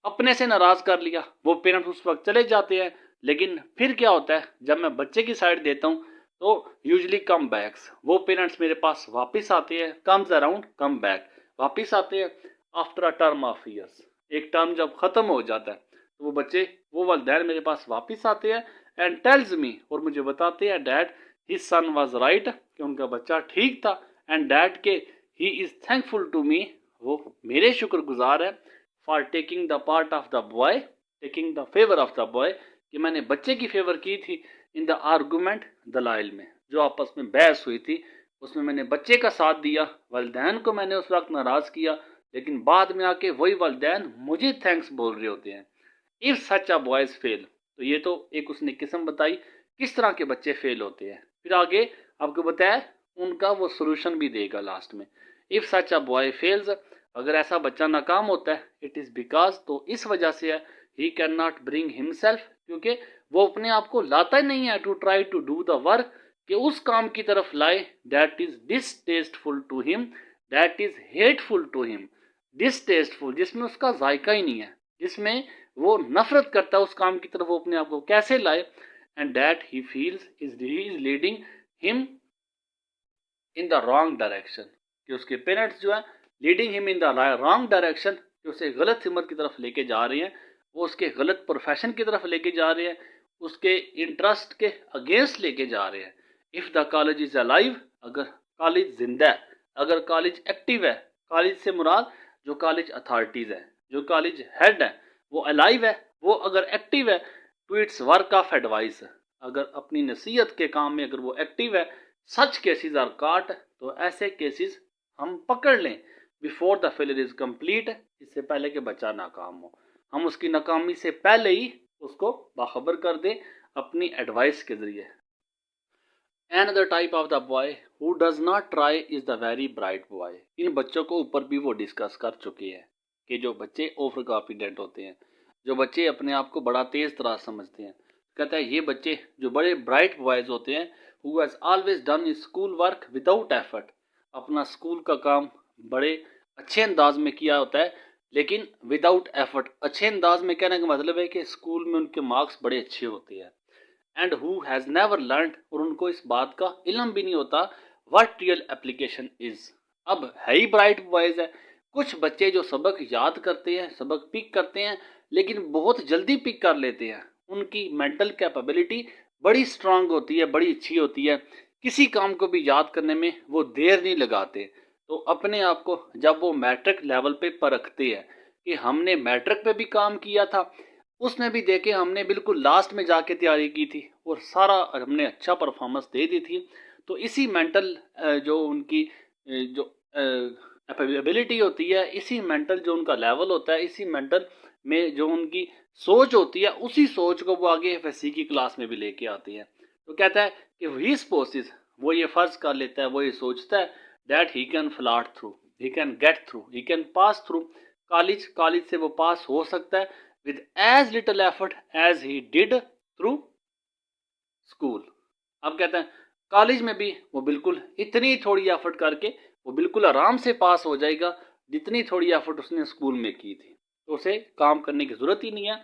अपने से नाराज कर लिया, वो पेरेंट्स उस वक्त चले जाते हैं। लेकिन फिर क्या होता है, जब मैं बच्चे की साइड देता हूँ तो यूजली कम बैक्स, वो पेरेंट्स मेरे पास वापस आते हैं, कम्स अराउंड कम बैक, वापस आते हैं after a term of years, एक टर्म जब ख़त्म हो जाता है तो वो बच्चे, वो वालिदैन मेरे पास वापस आते हैं, एंड टेल्स मी, और मुझे बताते हैं, that his son was right, कि उनका बच्चा ठीक था, एंड डैड के he is thankful to me, वो मेरे शुक्रगुजार है, for taking the part of the boy, taking the favour of the boy, कि मैंने बच्चे की फेवर की थी इन द आर्गूमेंट दलाइल में, जो आपस में बहस हुई थी उसमें मैंने बच्चे का साथ दिया, वालिदैन को मैंने उस वक्त नाराज़ किया, लेकिन बाद में आके वही वालिदैन मुझे थैंक्स बोल रहे होते हैं। If such a boys fail, तो ये तो एक उसने किस्म बताई किस तरह के बच्चे फेल होते हैं, फिर आगे आपको बताया उनका वो सोल्यूशन भी देगा लास्ट में। If such a boy fails, अगर ऐसा बच्चा नाकाम होता है, इट इज़ बिकॉज, तो इस वजह से है, he can not bring himself, क्योंकि वो अपने आप को लाता ही नहीं है, to try to do the work, कि उस काम की तरफ लाए, that is distasteful to him, that is hateful to him, distasteful जिसमें उसका जायका ही नहीं है, जिसमें वो नफरत करता है उस काम की तरफ, वो अपने आप को कैसे लाए, and that he feels is leading him in the wrong direction, कि उसके पेरेंट्स जो है leading him in the wrong direction, कि उसे गलत हिम्मत की तरफ लेके जा रही हैं, वो उसके गलत प्रोफेशन की तरफ लेके जा रहे हैं, उसके इंटरेस्ट के अगेंस्ट लेके जा रहे हैं। If the college is alive, अगर कॉलेज जिंदा है, अगर कॉलेज एक्टिव है, कॉलेज से मुराद जो कॉलेज अथॉरिटीज़ है, जो कॉलेज हेड है, वो अलाइव है, वो अगर एक्टिव है to its work of advice, अगर अपनी नसीहत के काम में अगर वो एक्टिव है, सच केसेस आर काट, तो ऐसे केसेस हम पकड़ लें before the failure is complete, इससे पहले कि बच्चा नाकाम हो, हम उसकी नाकामी से पहले ही उसको बाखबर कर दें अपनी एडवाइस के जरिए। Another type of the boy who does not try is the very bright boy। इन बच्चों को ऊपर भी वो डिस्कस कर चुके हैं कि जो बच्चे ओवर कॉन्फिडेंट होते हैं, जो बच्चे अपने आप को बड़ा तेज तरह समझते हैं, कहता है ये बच्चे जो बड़े ब्राइट बॉयज होते हैं, who has always done his school work without effort, अपना स्कूल का काम बड़े अच्छे अंदाज में किया होता है, लेकिन विदाउट एफर्ट। अच्छे अंदाज में कहने का मतलब है कि स्कूल में उनके मार्क्स बड़े अच्छे होते हैं। And who has never learned, और उनको इस बात का इल्म भी नहीं होता व्हाट रियल एप्लीकेशन इज। अब है ही ब्राइट बॉयज है, कुछ बच्चे जो सबक याद करते हैं, सबक पिक करते हैं, लेकिन बहुत जल्दी पिक कर लेते हैं, उनकी मेंटल कैपेबिलिटी बड़ी स्ट्रांग होती है, बड़ी अच्छी होती है, किसी काम को भी याद करने में वो देर नहीं लगाते। तो अपने आप को जब वो मैट्रिक लेवल पे परखते हैं कि हमने मैट्रिक पे भी काम किया था, उसमें भी देखे हमने बिल्कुल लास्ट में जाके तैयारी की थी और सारा हमने अच्छा परफॉर्मेंस दे दी थी, तो इसी मेंटल जो उनकी जो एबिलिटी होती है, इसी मेंटल जो उनका लेवल होता है, इसी मेंटल में जो उनकी सोच होती है, उसी सोच को वो आगे एफएससी की क्लास में भी लेके आती है। तो कहता है कि ही स्पोसेस, वो ये फर्ज कर लेता है, वो ये सोचता है that he can flat through, he can get through, he can pass through college, college से वो पास हो सकता है with as little effort as he did through school। अब कहते हैं कॉलेज में भी वो बिल्कुल इतनी थोड़ी एफर्ट करके वो बिल्कुल आराम से पास हो जाएगा जितनी थोड़ी एफर्ट उसने स्कूल में की थी, तो उसे काम करने की जरूरत ही नहीं है।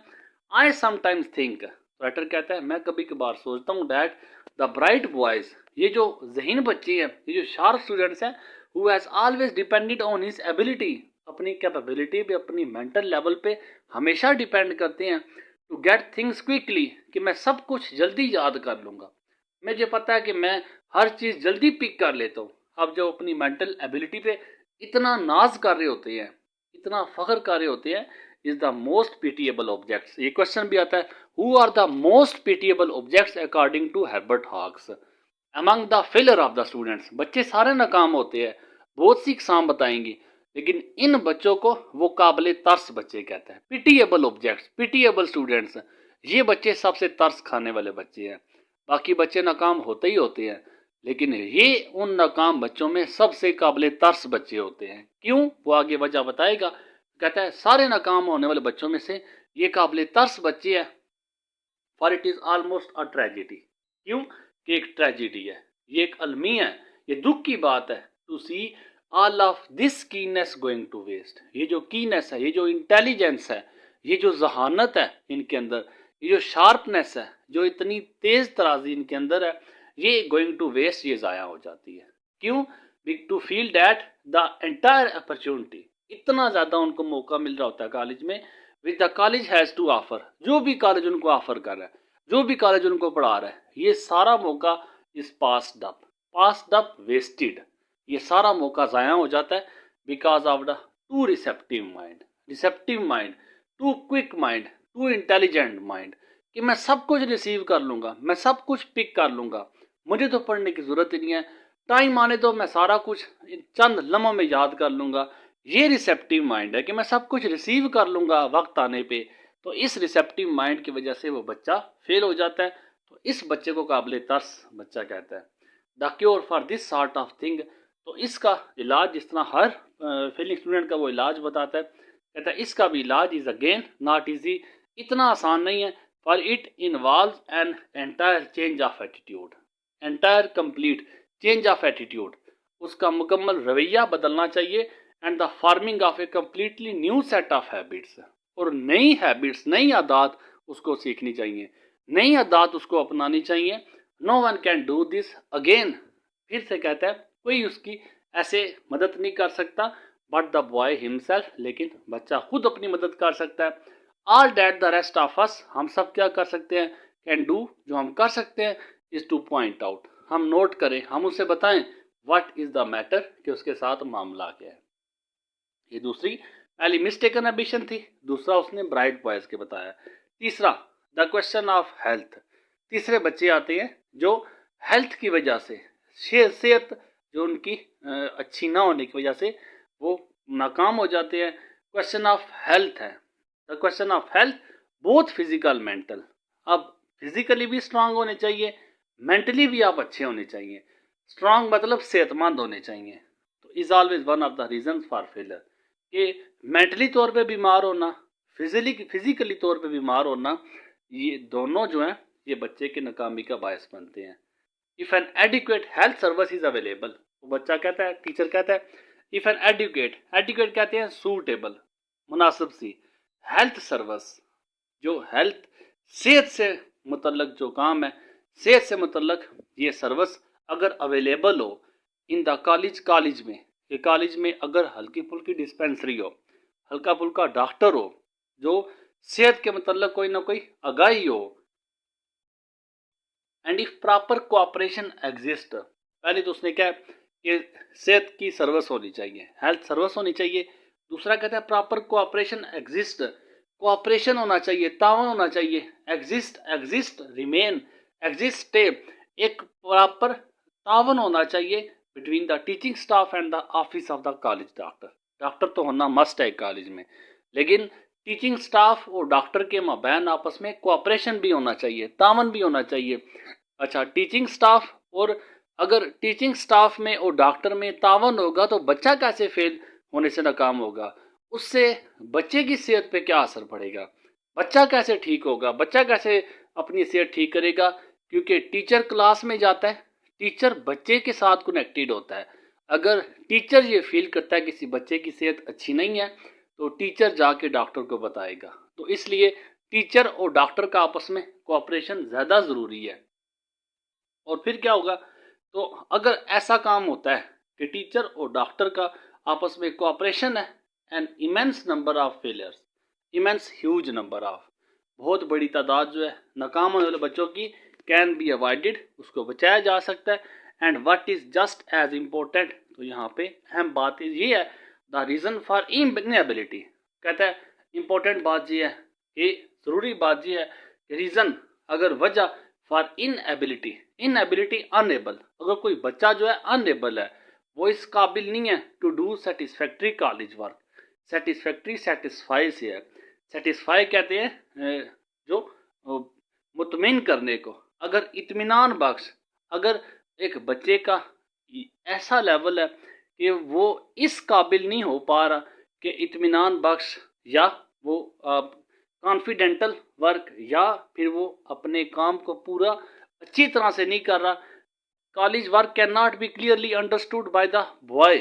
आई समटाइम्स थिंक, राइटर कहता है मैं कभी कभार सोचता हूँ डैट द ब्राइट बॉयज, ये जो जहीन बच्चे हैं, ये जो शार्प स्टूडेंट्स हैं, who has always depended on his ability, अपनी कैपेबिलिटी पे, अपनी मेंटल लेवल पे हमेशा डिपेंड करते हैं टू गेट थिंग्स क्विकली, कि मैं सब कुछ जल्दी याद कर लूँगा, मुझे पता है कि मैं हर चीज़ जल्दी पिक कर लेता हूँ। अब जो अपनी मेंटल एबिलिटी पे इतना नाज कर रहे होते हैं, इतना फख्र कर रहे होते हैं, is the most pitiable objects. ये क्वेश्चन भी आता है who are the most pitiable objects according to Herbert Hawkes among the failure of the students. बच्चे सारे नाकाम होते हैं, बहुत सी इकसाम बताएंगी, लेकिन इन बच्चों को वो काबिल तरस बच्चे कहता है। पिटिएबल ऑब्जेक्ट्स, पिटिएबल स्टूडेंट्स, ये बच्चे सबसे तरस खाने वाले बच्चे हैं। बाकी बच्चे नाकाम होते ही होते हैं, लेकिन ये उन नाकाम बच्चों में सबसे काबिल तरस बच्चे होते हैं। क्यों, वो आगे वजह बताएगा। कहता है सारे नाकाम होने वाले बच्चों में से ये काबिल तरस बच्चे हैं, for it is almost a tragedy. क्यों कि एक ट्रेजिडी है, ये एक अलमी है, ये दुख की बात है to see all of this keenness going to waste. ये जो कीनेस है, ये जो इंटेलिजेंस है, ये जो जहानत है इनके अंदर, ये जो शार्पनेस है, जो इतनी तेज तराजी इनके अंदर है, ये गोइंग टू वेस्ट, ये ज़ाया हो जाती है। क्यों, to feel that the entire opportunity, इतना ज़्यादा उनको मौका मिल रहा होता है कॉलेज में, which the college has to offer, जो भी कॉलेज उनको ऑफर कर रहा है, जो भी कॉलेज उनको पढ़ा रहा है, ये सारा मौका इज पास्ड अप वेस्टेड, ये सारा मौका ज़ाया हो जाता है because of the too receptive mind, too quick mind, too intelligent mind, कि मैं सब कुछ रिसीव कर लूँगा, मैं सब कुछ पिक कर लूँगा, मुझे तो पढ़ने की ज़रूरत ही नहीं है, टाइम आने तो मैं सारा कुछ चंद लम्हों में याद कर लूँगा। ये रिसेप्टिव माइंड है कि मैं सब कुछ रिसीव कर लूँगा वक्त आने पे। तो इस रिसेप्टिव माइंड की वजह से वो बच्चा फेल हो जाता है, तो इस बच्चे को काबिल तरस बच्चा कहता है। The cure for this sort of thing, तो इसका इलाज जिस तरह हर फेलिंग स्टूडेंट का वो इलाज बताता है, कहता है इसका भी इलाज इज़ अगेन नॉट ईजी, इतना आसान नहीं है। For it involves an entire change of attitude, entire complete change of attitude, उसका मुकम्मल रवैया बदलना चाहिए, and the forming of a completely new set of habits, और नई हैबिट्स, नई आदत उसको सीखनी चाहिए, नई आदत उसको अपनानी चाहिए। No one can do this again, फिर से कहता है कोई उसकी ऐसे मदद नहीं कर सकता बट द बॉय हिमसेल्फ, लेकिन बच्चा खुद अपनी मदद कर सकता है। All that the rest of us, हम सब क्या कर सकते हैं, कैन डू, जो हम कर सकते हैं, इज टू पॉइंट आउट, हम नोट करें, हम उसे बताएं व्हाट इज द मैटर, कि उसके साथ मामला क्या है। ये दूसरी पहली मिस्टेकन एम्बिशन थी, दूसरा उसने ब्राइट बॉयज़ के बताया। तीसरा द क्वेश्चन ऑफ हेल्थ, तीसरे बच्चे आते हैं जो हेल्थ की वजह से, सेहत जो उनकी अच्छी ना होने की वजह से वो नाकाम हो जाते हैं। क्वेश्चन ऑफ हेल्थ है, the question of health both physical mental. अब फिजिकली भी स्ट्रांग होने चाहिए, मेंटली भी आप अच्छे होने चाहिए। स्ट्रांग मतलब सेहतमंद होने चाहिए। तो is always one of the reason for failure कि मेंटली तौर पे बीमार होना, फिजिकली तौर पे बीमार होना, ये दोनों जो हैं ये बच्चे के नाकामी का बायस बनते हैं। If N adequate health service is available, वो बच्चा कहता है, टीचर कहता है इफ एन एडिक्वेट कहते हैं सूटेबल, मुनासिब सी हेल्थ सर्विस, जो हेल्थ सेहत से मुतल्लक जो काम है, सेहत से मुतल्लक ये सर्विस अगर अवेलेबल हो इन द कॉलेज में, ये कॉलेज में अगर हल्की फुल्की डिस्पेंसरी हो, हल्का फुल्का डॉक्टर हो जो सेहत के मतलब कोई ना कोई आगाही हो, and if proper cooperation exist, पहले तो उसने क्या कि सेहत की सर्विस होनी चाहिए, हेल्थ सर्विस होनी चाहिए। दूसरा कहता है प्रॉपर कोऑपरेशन एग्जिस्ट, कोऑपरेशन होना चाहिए, तावन होना चाहिए। एग्जिस्ट रिमेन, एग्जिस्ट स्टे, एक प्रॉपर तावन होना चाहिए between the teaching staff and the office of the college doctor. Doctor तो होना मस्ट है कॉलेज में, लेकिन टीचिंग स्टाफ और डॉक्टर के माबैन आपस में कोऑपरेशन भी होना चाहिए, तावन भी होना चाहिए। अच्छा, टीचिंग स्टाफ और अगर टीचिंग स्टाफ में और डॉक्टर में तावन होगा तो बच्चा कैसे फेल होने से नाकाम होगा, उससे बच्चे की सेहत पे क्या असर पड़ेगा, बच्चा कैसे ठीक होगा, बच्चा कैसे अपनी सेहत ठीक करेगा। क्योंकि टीचर क्लास में जाता है, टीचर बच्चे के साथ कनेक्टेड होता है। अगर टीचर ये फील करता है किसी बच्चे की सेहत अच्छी नहीं है तो टीचर जाके डॉक्टर को बताएगा। तो इसलिए टीचर और डॉक्टर का आपस में कोऑपरेशन ज़्यादा ज़रूरी है। और फिर क्या होगा, तो अगर ऐसा काम होता है कि टीचर और डॉक्टर का आपस में कोऑपरेशन है, an immense number of failures, immense huge number of, बहुत बड़ी तादाद जो है नाकाम होने वाले बच्चों की कैन बी अवॉइडेड, उसको बचाया जा सकता है। And what is just as important, तो यहाँ पे अहम बात ये है द रीज़न फॉर इनएबिलिटी, कहता है इम्पोर्टेंट बात ये है कि ज़रूरी बात ये है कि रीज़न, अगर वजह फॉर इनएबिलिटी अनएबल, अगर कोई बच्चा जो है अनएबल है, वो इस काबिल नहीं है to do satisfactory college work, satisfactory satisfy से है, सेटिस्फाई कहते हैं जो मुतमिन करने को, अगर इत्मीनान बख्श, अगर एक बच्चे का ऐसा लेवल है कि वो इस काबिल नहीं हो पा रहा कि इत्मीनान बख्श या वो कॉन्फिडेंटल वर्क या फिर वो अपने काम को पूरा अच्छी तरह से नहीं कर रहा, college work can not be clearly understood by the boy.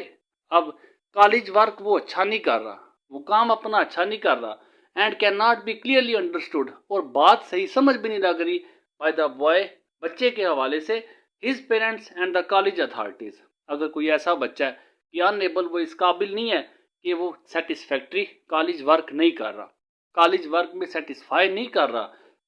अब कॉलेज वर्क वो अच्छा नहीं कर रहा, वो काम अपना अच्छा नहीं कर रहा and can not be clearly understood, और बात सही समझ भी नहीं लग रही बाय द बॉय, बच्चे के हवाले से, his parents and the college authorities. अगर कोई ऐसा बच्चा है कि अनएबल, वो इस काबिल नहीं है कि वो सेटिस्फैक्ट्री कॉलेज वर्क नहीं कर रहा, कॉलेज वर्क में सेटिस्फाई नहीं कर रहा,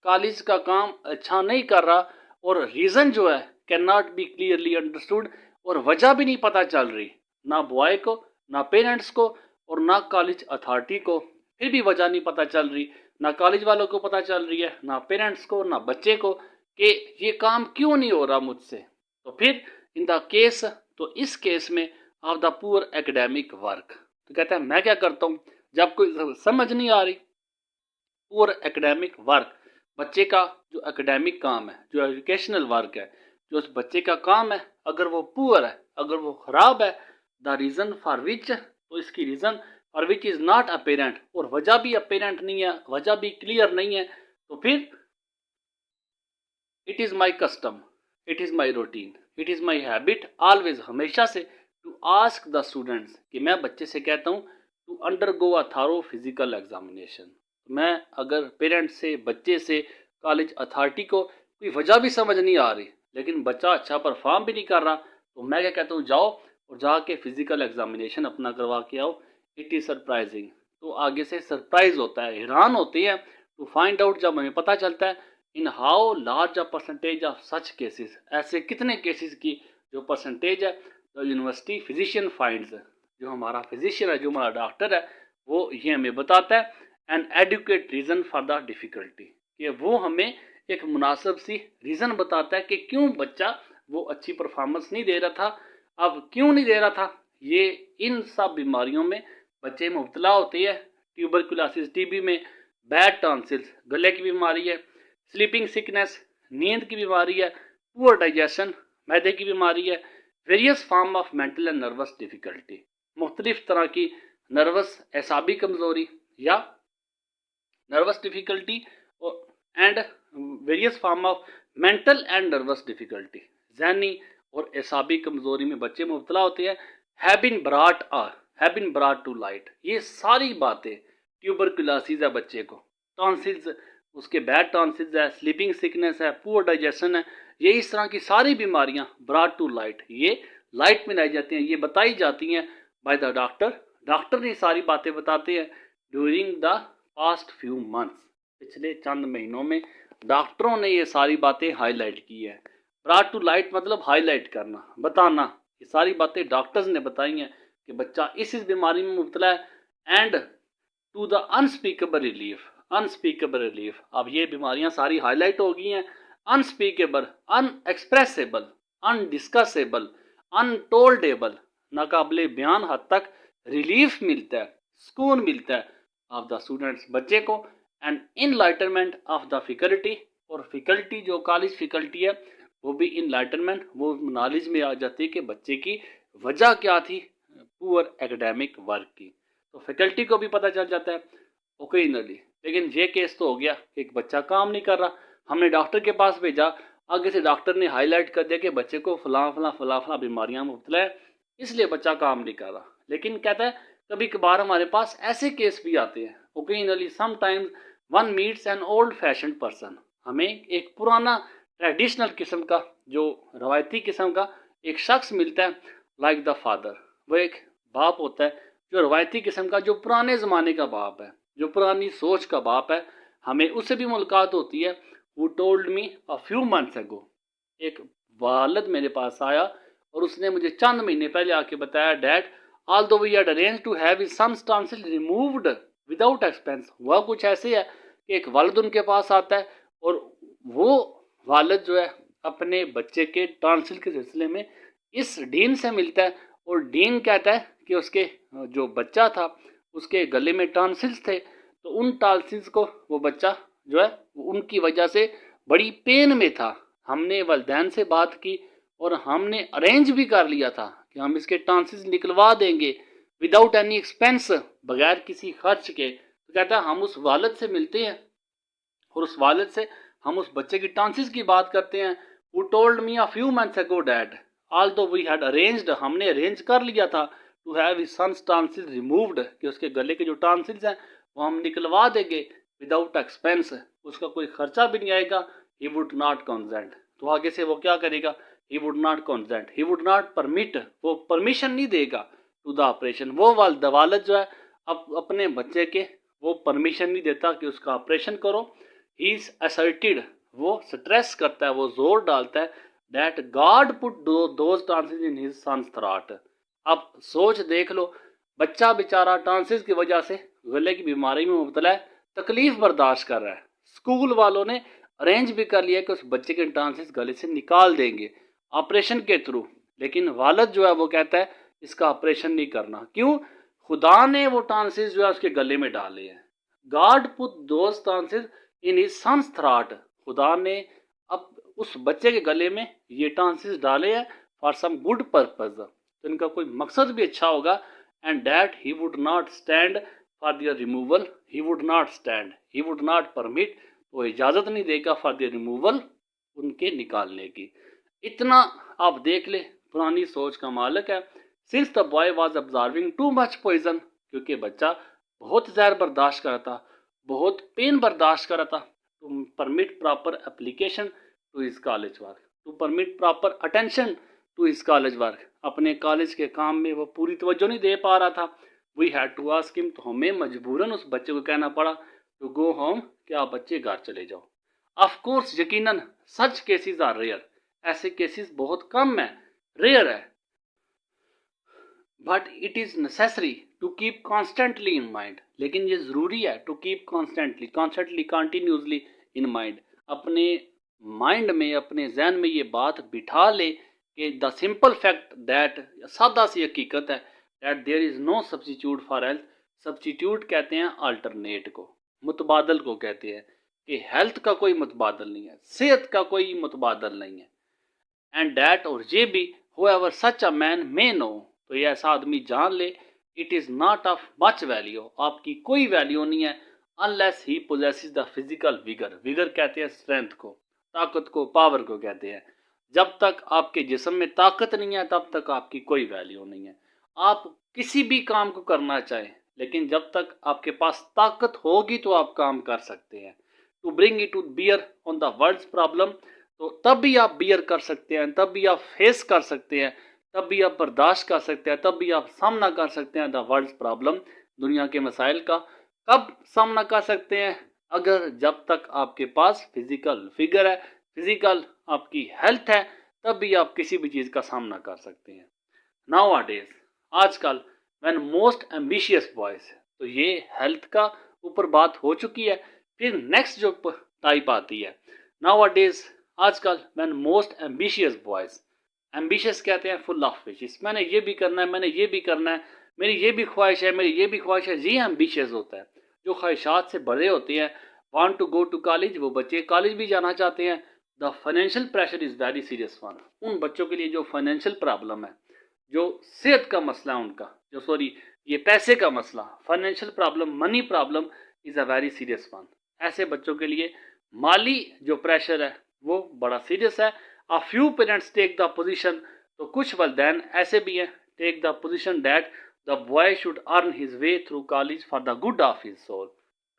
कॉलेज का काम अच्छा नहीं कर रहा, और रीज़न जो है can not be clearly understood, और वजह भी नहीं पता चल रही, ना बॉय को, ना पेरेंट्स को, और ना कॉलेज अथॉरिटी को, फिर भी वजह नहीं पता चल रही, ना कॉलेज वालों को पता चल रही है, ना पेरेंट्स को, ना बच्चे को, कि ये काम क्यों नहीं हो रहा मुझसे। तो फिर इन द केस, तो इस केस में of the poor academic work, तो कहता है मैं क्या करता हूँ जब कोई समझ नहीं आ रही, पुअर एकेडमिक वर्क, बच्चे का जो एकेडमिक काम है, जो एजुकेशनल वर्क है, जो उस बच्चे का काम है, अगर वो पुअर है, अगर वो खराब है, द रीज़न फॉर विच, तो इसकी reason for which is not apparent, और वजह भी अपेरेंट नहीं है, वजह भी क्लियर नहीं है, तो फिर it is my custom, it is my routine, it is my habit always, हमेशा से, टू आस्क द स्टूडेंट्स, कि मैं बच्चे से कहता हूँ टू अंडरगो अ थारो फिजिकल एग्जामिनेशन। मैं अगर पेरेंट्स से, बच्चे से, कॉलेज अथॉरिटी को कोई वजह भी समझ नहीं आ रही, लेकिन बच्चा अच्छा परफॉर्म भी नहीं कर रहा, तो मैं क्या कहता हूँ जाओ और जाके फिजिकल एग्जामिनेशन अपना करवा के आओ। इट इज़ सरप्राइजिंग, तो आगे से सरप्राइज होता है, हैरान होते हैं टू फाइंड आउट, जब हमें पता चलता है in how large a percentage of such cases, ऐसे कितने केसेस की जो परसेंटेज है, तो यूनिवर्सिटी फिजिशियन फाइंड्स, जो हमारा फिजिशियन है, जो हमारा डॉक्टर है, वो ये हमें बताता है an adequate reason for the difficulty, कि वो हमें एक मुनासिब सी रीज़न बताता है कि क्यों बच्चा वो अच्छी परफॉर्मेंस नहीं दे रहा था। अब क्यों नहीं दे रहा था, ये इन सब बीमारियों में बच्चे मुब्तला होते हैं। ट्यूबरकुलोसिस टीबी में, बैड टॉन्सिल्स गले की बीमारी है, स्लीपिंग सिकनेस नींद की बीमारी है, पुअर डाइजेशन मैदे की बीमारी है, various form of mental and nervous difficulty, मुख्तलिफ तरह की नर्वस एसाबी कमज़ोरी या nervous difficulty and various form of mental and nervous difficulty, ज़हनी और एसाबी कमज़ोरी में बच्चे मुब्तला होते हैं। Have been brought to light, ये सारी बातें, ट्यूबरकुलोसिस है बच्चे को, टॉन्सिल्स उसके बैड टॉन्सिल्स है, स्लीपिंग सिकनेस है, पुअर डाइजेशन है, ये इस तरह की सारी बीमारियां ब्रॉट टू लाइट, ये लाइट में लाई जाती हैं, ये बताई जाती हैं बाय द डॉक्टर। डॉक्टर ने सारी बातें बताते हैं during the past few months, पिछले चंद महीनों में डॉक्टरों ने ये सारी बातें हाईलाइट की है। ब्रॉट टू लाइट मतलब हाईलाइट करना, बताना, ये सारी बातें डॉक्टर्स ने बताई हैं कि बच्चा इस बीमारी में मुब्तला है। And to the unspeakable relief, unspeakable relief, अब ये बीमारियां सारी हाईलाइट हो गई हैं। अनस्पीकेबल, अनएक्सप्रेसेबल, अनडिस्कसेबल, अनटोल्डेबल, नाकाबिले बयान हद तक रिलीफ मिलता है, सुकून मिलता है ऑफ द स्टूडेंट्स बच्चे को, and enlightenment of the faculty, और फैकल्टी जो कॉलेज फैकल्टी है वो भी इनलाइटनमेंट, वो नॉलेज में आ जाती है कि बच्चे की वजह क्या थी पुअर एकेडमिक वर्क की, तो फैकल्टी को भी पता चल जाता है ओकेजनली। लेकिन ये केस तो हो गया, एक बच्चा काम नहीं कर रहा, हमने डॉक्टर के पास भेजा, आगे से डॉक्टर ने हाईलाइट कर दिया कि बच्चे को फला बीमारियां मुब्तला है, इसलिए बच्चा काम नहीं कर रहा। लेकिन कहता है कभी कभार हमारे पास ऐसे केस भी आते हैं, occasionally sometimes one meets an old fashion person, हमें एक पुराना ट्रेडिशनल किस्म का, जो रवायती किस्म का एक शख्स मिलता है, लाइक द फादर, वो एक बाप होता है जो रवायती किस्म का, जो पुराने ज़माने का बाप है, जो पुरानी सोच का बाप है, हमें उससे भी मुलाकात होती है। वो told me a few months ago, एक वालिद मेरे पास आया और उसने मुझे चंद महीने पहले आके बताया, dad although we had arranged to have his son's tonsils removed without expense, हुआ कुछ ऐसे है कि एक वालिद उनके पास आता है और वो वालिद जो है अपने बच्चे के टॉन्सिल के सिलसिले में इस डीन से मिलता है, और डीन कहता है कि उसके जो बच्चा था उसके गले में टॉन्सिल्स थे, तो उन टॉन्सिल्स को वो बच्चा जो है उनकी वजह से बड़ी पेन में था। हमने वालिदैन से बात की और हमने अरेंज भी कर लिया था कि हम इसके टॉन्सिल्स निकलवा देंगे विदाउट एनी एक्सपेंस, बगैर किसी खर्च के। तो कहता है हम उस वालिद से मिलते हैं और उस वालिद से हम उस बच्चे की टॉन्सिल्स की बात करते हैं। Who told me a few months ago dad, although we had arranged, हमने अरेंज कर लिया था to have his son's tonsils removed, कि उसके गले के जो टॉन्सिल्स हैं वो हम निकलवा देंगे विदाउट एक्सपेंस, उसका कोई खर्चा भी नहीं आएगा। he would not consent, तो आगे से वो क्या करेगा, he would not consent, he would not permit, वो परमिशन नहीं देगा टू द ऑपरेशन, वो वालिद जो है अपने बच्चे के वो परमिशन नहीं देता कि उसका ऑपरेशन करो। ही इज असर्टेड, वो स्ट्रेस करता है, वो जोर डालता है that God put those tonsils in his son's throat. अब सोच देख लो, बच्चा बेचारा टॉन्सिल्स की वजह से गले की बीमारी में मुब्तला है, तकलीफ बर्दाश्त कर रहा है, स्कूल वालों ने अरेंज भी कर लिया कि उस बच्चे के टॉन्सिल्स गले से निकाल देंगे ऑपरेशन के थ्रू, लेकिन वालिद जो है वो कहता है इसका ऑपरेशन नहीं करना। क्यों? खुदा ने वो टॉन्सिल्स जो है उसके गले में डाले हैं। God put those tonsils in his son's throat, खुदा ने अब उस बच्चे के गले में ये टॉन्सिल्स डाले हैं फॉर सम गुड पर्पज, तो इनका कोई मकसद भी अच्छा होगा। And that he would not stand for their removal, he would not stand, he would not permit, वो इजाज़त नहीं देगा फॉर दियर रिमूवल, उनके निकालने की। इतना आप देख ले, पुरानी सोच का मालिक है। Since the boy was observing too much poison, क्योंकि बच्चा बहुत जहर बर्दाश्त कर रहा था, बहुत पेन बर्दाश्त कर रहा था, to permit proper application to his college work, to permit proper attention to his college work, अपने कॉलेज के काम में वो पूरी तवज्जो नहीं दे पा रहा था। We had to ask him, तो हमें मजबूरन उस बच्चे को कहना पड़ा टू गो होम, कि आप बच्चे घर चले जाओ। ऑफ कोर्स यकीनन सच केसेस आर रेयर, ऐसे केसेस बहुत कम है, रेयर है, but it is necessary to keep constantly in mind, लेकिन ये ज़रूरी है to keep constantly continuously in mind, अपने माइंड में, अपने जहन में ये बात बिठा ले कि द सिंपल फैक्ट दैट, सादा सी हकीकत है, that there is no substitute for health. Substitute कहते हैं अल्टरनेट को, मुतबादल को कहते हैं, कि हेल्थ का कोई मुतबादल नहीं है, सेहत का कोई मुतबादल नहीं है। एंड दैट, और ये भी, whoever such a man may know, तो ये ऐसा आदमी जान ले, it is not of much value, आपकी कोई वैल्यू नहीं है, unless he possesses the physical vigour. Vigour कहते हैं स्ट्रेंथ को, ताकत को, पावर को कहते हैं। जब तक आपके जिस्म में ताकत नहीं है तब तक आपकी कोई वैल्यू नहीं है। आप किसी भी काम को करना चाहें, लेकिन जब तक आपके पास ताकत होगी तो आप काम कर सकते हैं। To bring it to bear on the world's problem, तो तब भी आप बियर कर सकते हैं, तब भी आप फेस कर सकते हैं, तब भी आप बर्दाश्त कर सकते हैं, तब भी आप सामना कर सकते हैं द वर्ल्ड्स प्रॉब्लम, दुनिया के मसाइल का। कब सामना कर सकते हैं? अगर जब तक आपके पास फिजिकल फिगर है, फिजिकल आपकी हेल्थ है, तब भी आप किसी भी चीज़ का सामना कर सकते हैं। नाउ-अ-डेज, आजकल, व्हेन मोस्ट एम्बिशियस बॉयज, तो ये हेल्थ का ऊपर बात हो चुकी है। फिर नेक्स्ट जो टाइप आती है, नाउ-अ-डेज, आजकल, when most ambitious boys, ambitious कहते हैं फुल ऑफ विशेस, मैंने ये भी करना है, मैंने ये भी करना है, मेरी ये भी ख्वाहिश है, मेरी ये भी ख्वाहिश है, ये एम्बिशियस होता है। जो ख्वाहिशात से बड़े होते हैं, want to go to college, वो बच्चे कॉलेज भी जाना चाहते हैं। The financial pressure is very serious one, उन बच्चों के लिए जो फाइनेंशियल प्रॉब्लम है, जो सेहत का मसला है उनका, जो सॉरी ये पैसे का मसला, financial problem, money problem is a very serious one. ऐसे बच्चों के लिए माली जो प्रेशर है वो बड़ा सीरियस है। A few parents take the position, तो कुछ वालिदैन ऐसे भी हैं, take the position that the boy should earn his way through college for the good of his soul.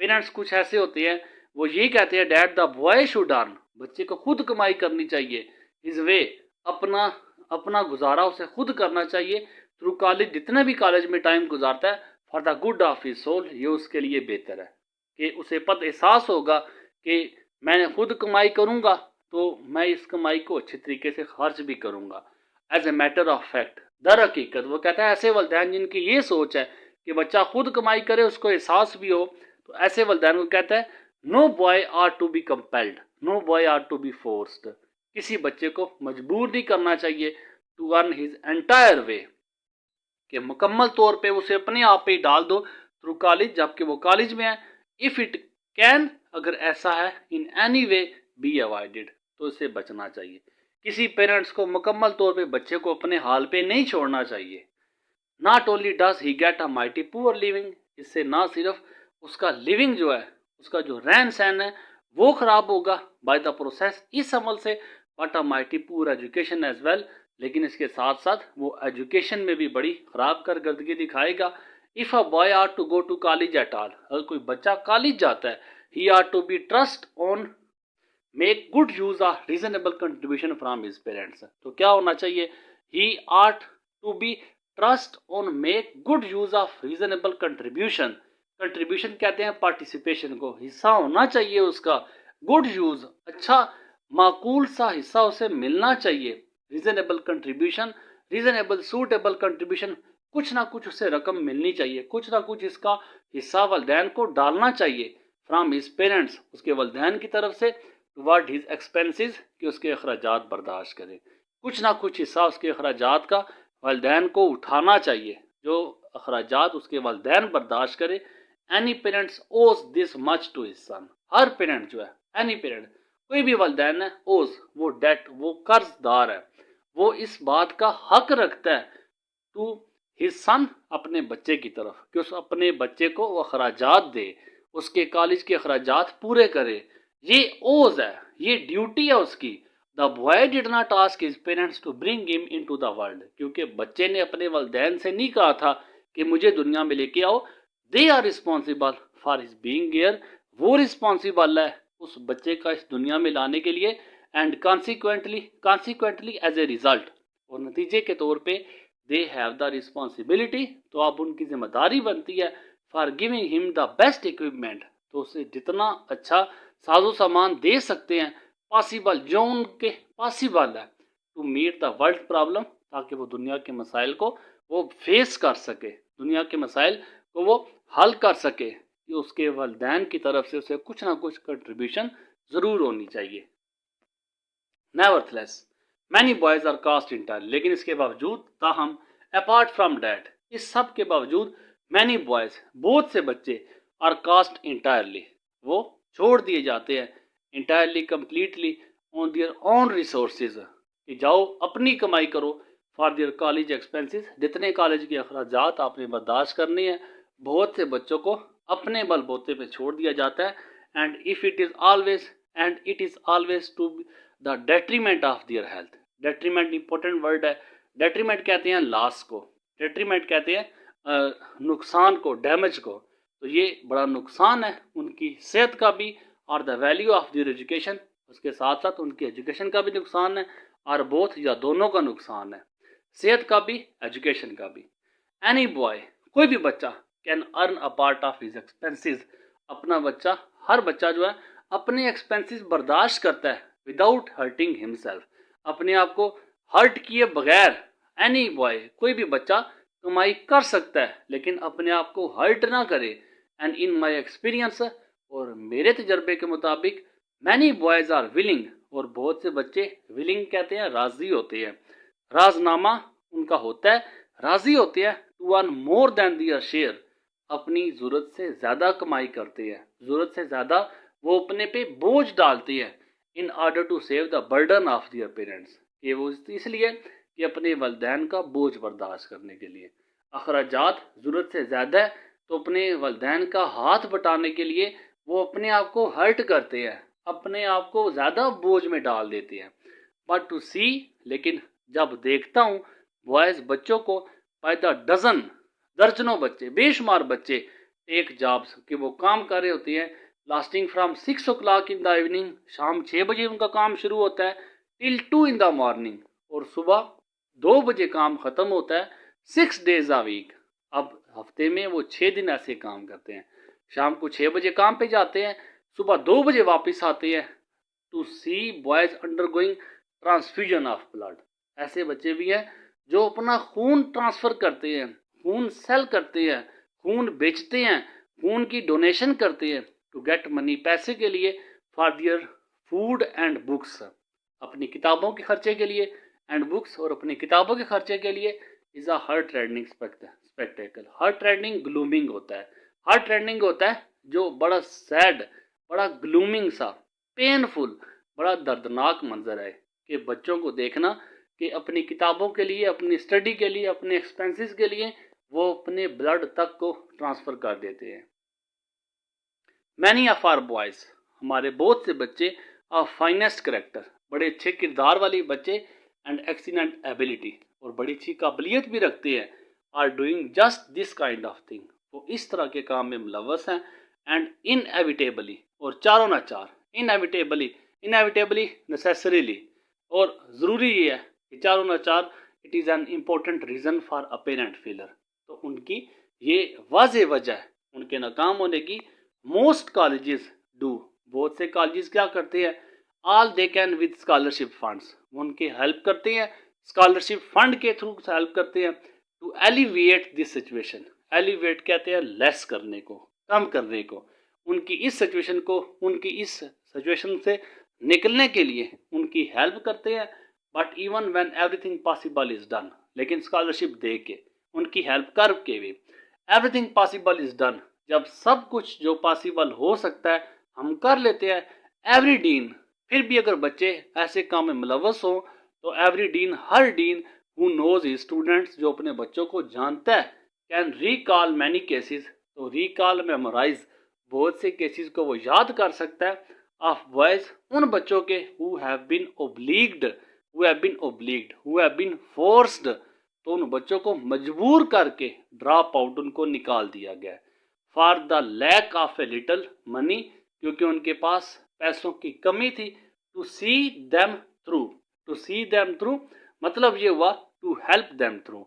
Parents कुछ ऐसे होते हैं, वो ये कहते हैं that the boy should earn, बच्चे को खुद कमाई करनी चाहिए, हिज वे, अपना अपना गुजारा उसे खुद करना चाहिए, थ्रू कॉलेज, जितने भी कॉलेज में टाइम गुजारता है, for the good of his soul, ये उसके लिए बेहतर है, कि उसे पता एहसास होगा कि मैंने खुद कमाई करूँगा तो मैं इस कमाई को अच्छे तरीके से खर्च भी करूँगा। As a matter of fact, दर हकीकत, वो कहता है ऐसे वालिदैन जिनकी ये सोच है कि बच्चा खुद कमाई करे, उसको एहसास भी हो, तो ऐसे वालिदैन को कहता है no boy are to be compelled, no boy are to be forced, किसी बच्चे को मजबूर नहीं करना चाहिए to earn his entire way, कि मुकम्मल तौर पे उसे अपने आप पे डाल दो थ्रू कॉलेज, जबकि वो कॉलेज में है। इफ़ इट कैन, अगर ऐसा है, in any way be avoided, तो इससे बचना चाहिए। किसी पेरेंट्स को मुकम्मल तौर पे बच्चे को अपने हाल पे नहीं छोड़ना चाहिए। Not only does he get a mighty poor leaving, इससे ना सिर्फ उसका लिविंग जो है, उसका जो रहन सहन है वो खराब होगा बाय द प्रोसेस, इस अमल से, but a mighty poor education as well, लेकिन इसके साथ साथ वो एजुकेशन में भी बड़ी खराब कारकर्दगी दिखाएगा। If a boy are to go to college at all, अगर कोई बच्चा कॉलेज जाता है, he are to be trust on make good use of reasonable contribution from his parents, तो क्या होना चाहिए, he are to be trust on make good use of reasonable contribution, contribution कहते हैं पार्टिसिपेशन को, हिस्सा होना चाहिए उसका, गुड यूज, अच्छा माकूल सा हिस्सा उसे मिलना चाहिए, reasonable contribution, reasonable suitable contribution, कुछ ना कुछ उसे रकम मिलनी चाहिए, कुछ ना कुछ इसका हिस्सा वालिदैन को डालना चाहिए, फ्राम हिज पेरेंट्स, उसके वालिदैन की तरफ से, टुवर्ड हिज एक्सपेंसेस, कि उसके अखराजात बर्दाश्त करे, कुछ ना कुछ हिस्सा उसके अखराजात का वालिदैन को उठाना चाहिए, जो अखराजात उसके वालिदैन बर्दाश्त करे। Any parents owes this much to his son, हर पेरेंट जो है, एनी पेरेंट, कोई भी वालिदैन है, ओज, वो डेट, वो कर्जदार है, वो इस बात का हक रखता है टू हिज सन, अपने बच्चे की तरफ, कि उस अपने बच्चे को वो अखराजात दे, उसके कॉलेज के अखराजात पूरे करे, ये ओज है, ये ड्यूटी है उसकी। The boy did not ask his parents to bring him into the world, क्योंकि बच्चे ने अपने वालिदैन से नहीं कहा था कि मुझे दुनिया में लेके आओ, they are responsible for his being here, वो रिस्पॉन्सिबल है उस बच्चे का इस दुनिया में लाने के लिए, and consequently as a result, और नतीजे के तौर पे दे हैव द रिस्पॉन्सिबिलिटी, तो अब उनकी जिम्मेदारी बनती है, for giving him the best equipment, तो उसे जितना अच्छा साजो सामान दे सकते हैं पॉसिबल, जो उनके पॉसिबल है, to meet the world problem, ताकि वो दुनिया के मसाइल को वो फेस कर सके, दुनिया के मसाइल को वो हल कर सके। कि उसके वालिदैन की तरफ से उसे कुछ ना कुछ कंट्रीब्यूशन ज़रूर होनी चाहिए। Nevertheless many boys are cast entirely, लेकिन इसके बावजूद ताहम अपार्ट फ्रॉम डैट, इस सब के बावजूद मैनी बॉयज़, बहुत से बच्चे, आर कास्ट इंटायरली, वो छोड़ दिए जाते हैं entirely completely on their own resources, कि जाओ अपनी कमाई करो फॉर देयर कॉलेज एक्सपेंसेस, जितने कॉलेज के अखराजात आपने बर्दाश्त करने हैं, बहुत से बच्चों को अपने बलबूते पे छोड़ दिया जाता है। And it is always to the detriment of their health. Detriment important word है। डेट्रीमेंट कहते हैं लॉस को, डेट्रीमेंट कहते हैं नुकसान को, डैमेज को। तो ये बड़ा नुकसान है उनकी सेहत का भी और the value of their education, उसके साथ साथ उनकी एजुकेशन का भी नुकसान है और बोथ या दोनों का नुकसान है, सेहत का भी एजुकेशन का भी। एनी बॉय, कोई भी बच्चा, can earn a part of his expenses, अपना बच्चा, हर बच्चा जो है अपने एक्सपेंसेस बर्दाश्त करता है विदाउट हर्टिंग हिमसेल्फ, अपने आप को हर्ट किए बगैर। एनी बॉय, कोई भी बच्चा कमाई कर सकता है लेकिन अपने आप को हर्ट ना करे। एंड इन माई एक्सपीरियंस, और मेरे तजर्बे के मुताबिक, मैनी बॉयज आर विलिंग, और बहुत से बच्चे विलिंग कहते हैं राजी होते हैं, राजनामा उनका होता है, राजी होते हैं to earn more than their share, अपनी ज़रूरत से ज़्यादा कमाई करते हैं, ज़रूरत से ज़्यादा वो अपने पे बोझ डालते हैं in order to save the burden of their parents, कि वो इसलिए कि अपने वालिदैन का बोझ बर्दाश्त करने के लिए। अखराजात ज़रूरत से ज़्यादा है तो अपने वालिदैन का हाथ बटाने के लिए वो अपने आप को हर्ट करते हैं, अपने आप को ज़्यादा बोझ में डाल देते हैं। बट टू सी, लेकिन जब देखता हूँ बॉयज़ बच्चों को बाय द डजन, दर्जनों बच्चे, बेशुमार बच्चे टेक जॉब्स, कि वो काम कर रहे होते हैं lasting from 6 o'clock in the evening, शाम 6 बजे उनका काम शुरू होता है, टिल 2 in the morning, और सुबह 2 बजे काम ख़त्म होता है, 6 days a week। अब हफ्ते में वो 6 दिन ऐसे काम करते हैं, शाम को 6 बजे काम पे जाते हैं, सुबह 2 बजे वापस आते हैं। To see boys undergoing transfusion of blood, ऐसे बच्चे भी हैं जो अपना खून ट्रांसफ़र करते हैं, खून सेल करते हैं, खून बेचते हैं, खून की डोनेशन करते हैं टू गेट मनी, पैसे के लिए, for their food and books, अपनी किताबों के खर्चे के लिए, एंड बुक्स, और अपनी किताबों के खर्चे के लिए। Is a heart rending spectacle, heart rending glooming होता है, हार्ट रेडनिंग होता है जो बड़ा सैड, बड़ा ग्लूमिंग सा, पेनफुल, बड़ा दर्दनाक मंजर है कि बच्चों को देखना कि अपनी किताबों के लिए, अपनी स्टडी के लिए, अपने एक्सपेंसेस के लिए वो अपने ब्लड तक को ट्रांसफ़र कर देते हैं। मैनी ऑफ आर बॉयज़, हमारे बहुत से बच्चे ऑफ फाइनेस्ट करेक्टर, बड़े अच्छे किरदार वाले बच्चे, एंड एक्सीलेंट एबिलिटी, और बड़ी अच्छी काबिलियत भी रखते हैं, are doing just this kind of thing, वो इस तरह के काम में मुलव्वस हैं। एंड इनएविटेबली, और चारों ना चार, इनएविटेबली नेसेसरीली, और ज़रूरी ये है कि चारों ना चार, it is an important reason for apparent failure, तो उनकी ये वाज़ेह वजह है उनके नाकाम होने की। मोस्ट कॉलेजेस डू, बहुत से कॉलेजेस क्या करते हैं, all they can with scholarship funds, उनके हेल्प करते हैं, स्कॉलरशिप फंड के थ्रू हेल्प करते हैं to alleviate this situation. Alleviate कहते हैं लेस करने को, कम करने को, उनकी इस सिचुएशन को, उनकी इस सिचुएशन से निकलने के लिए उनकी हेल्प करते हैं। But even when everything possible is done, लेकिन स्कॉलरशिप दे के, उनकी हेल्प करके भी, एवरीथिंग पॉसिबल इज़ डन, जब सब कुछ जो पॉसिबल हो सकता है हम कर लेते हैं, एवरी डीन, फिर भी अगर बच्चे ऐसे काम में मुलव्वस हों तो एवरी डीन, हर dean who knows his students, जो अपने बच्चों को जानता है, कैन रिकॉल मैनी केसेस, तो रिकॉल मेमोराइज, बहुत से केसेस को वो याद कर सकता है, ऑफ बॉयज़, उन बच्चों के who have been obliged, who have been forced, तो उन बच्चों को मजबूर करके ड्रॉप आउट, उनको निकाल दिया गया for the lack of a little money, क्योंकि उनके पास पैसों की कमी थी। टू सी देम थ्रू, मतलब ये हुआ टू हेल्प देम थ्रू,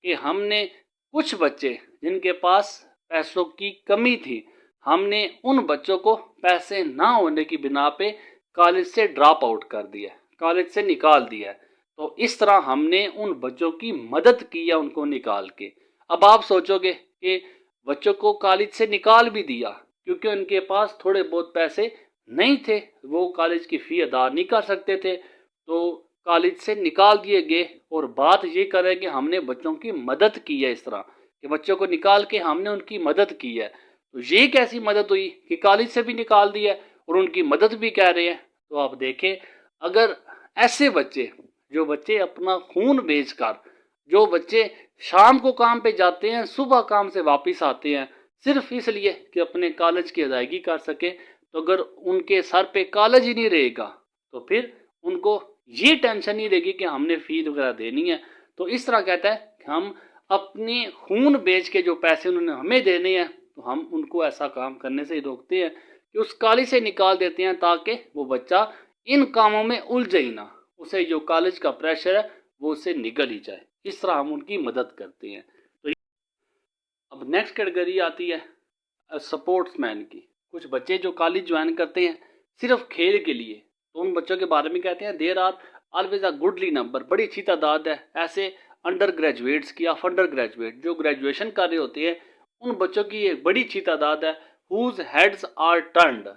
कि हमने कुछ बच्चे जिनके पास पैसों की कमी थी, हमने उन बच्चों को पैसे ना होने की बिना पे कॉलेज से ड्रॉप आउट कर दिया, कॉलेज से निकाल दिया, तो इस तरह हमने उन बच्चों की मदद की है उनको निकाल के। अब आप सोचोगे कि बच्चों को कॉलेज से निकाल भी दिया क्योंकि उनके पास थोड़े बहुत पैसे नहीं थे, वो कॉलेज की फ़ी अदा नहीं कर सकते थे, तो कॉलेज से निकाल दिए गए। और बात ये कर रहे हैं कि हमने बच्चों की मदद की है, इस तरह कि बच्चों को निकाल के हमने उनकी मदद की है। तो ये कैसी मदद हुई कि कॉलेज से भी निकाल दिया और उनकी मदद भी कह रहे हैं। तो आप देखें, अगर ऐसे बच्चे, जो बच्चे अपना खून बेचकर, जो बच्चे शाम को काम पे जाते हैं, सुबह काम से वापस आते हैं सिर्फ इसलिए कि अपने कॉलेज की अदायगी कर सके, तो अगर उनके सर पे कॉलेज ही नहीं रहेगा तो फिर उनको ये टेंशन नहीं रहेगी कि हमने फीस वगैरह देनी है। तो इस तरह कहता है कि हम अपने खून बेच के जो पैसे उन्होंने हमें देने हैं, तो हम उनको ऐसा काम करने से ही रोकते हैं कि उस कॉलेज से निकाल देते हैं ताकि वो बच्चा इन कामों में उलझे ही ना, उसे जो कॉलेज का प्रेशर है वो उससे निकल ही जाए। इस तरह हम उनकी मदद करते हैं। तो अब नेक्स्ट कैटेगरी आती है सपोर्ट्समैन की। कुछ बच्चे जो कॉलेज ज्वाइन करते हैं सिर्फ खेल के लिए, तो उन बच्चों के बारे में कहते हैं there are always a goodly number, बड़ी अच्छी तादाद है ऐसे अंडर ग्रेजुएट्स की या अंडर ग्रेजुएट जो ग्रेजुएशन कर रहे होते हैं, उन बच्चों की एक बड़ी अच्छी तादाद है हुज हेड्स आर टर्न्ड।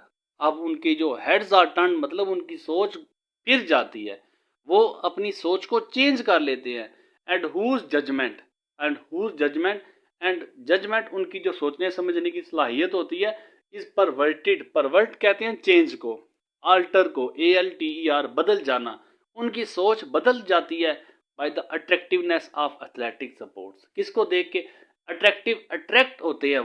अब उनकी जो हेड्स आर टर्न्ड मतलब उनकी सोच फिर जाती है, वो अपनी सोच को चेंज कर लेते हैं। And whose judgement and judgement उनकी जो सोचने समझने की सलाहियत होती है इस परवर्टेड, परवर्ट कहते हैं चेंज को, आल्टर को, ALTER बदल जाना, उनकी सोच बदल जाती है by the attractiveness of athletic supports. किसको देख के अट्रैक्ट होते हैं,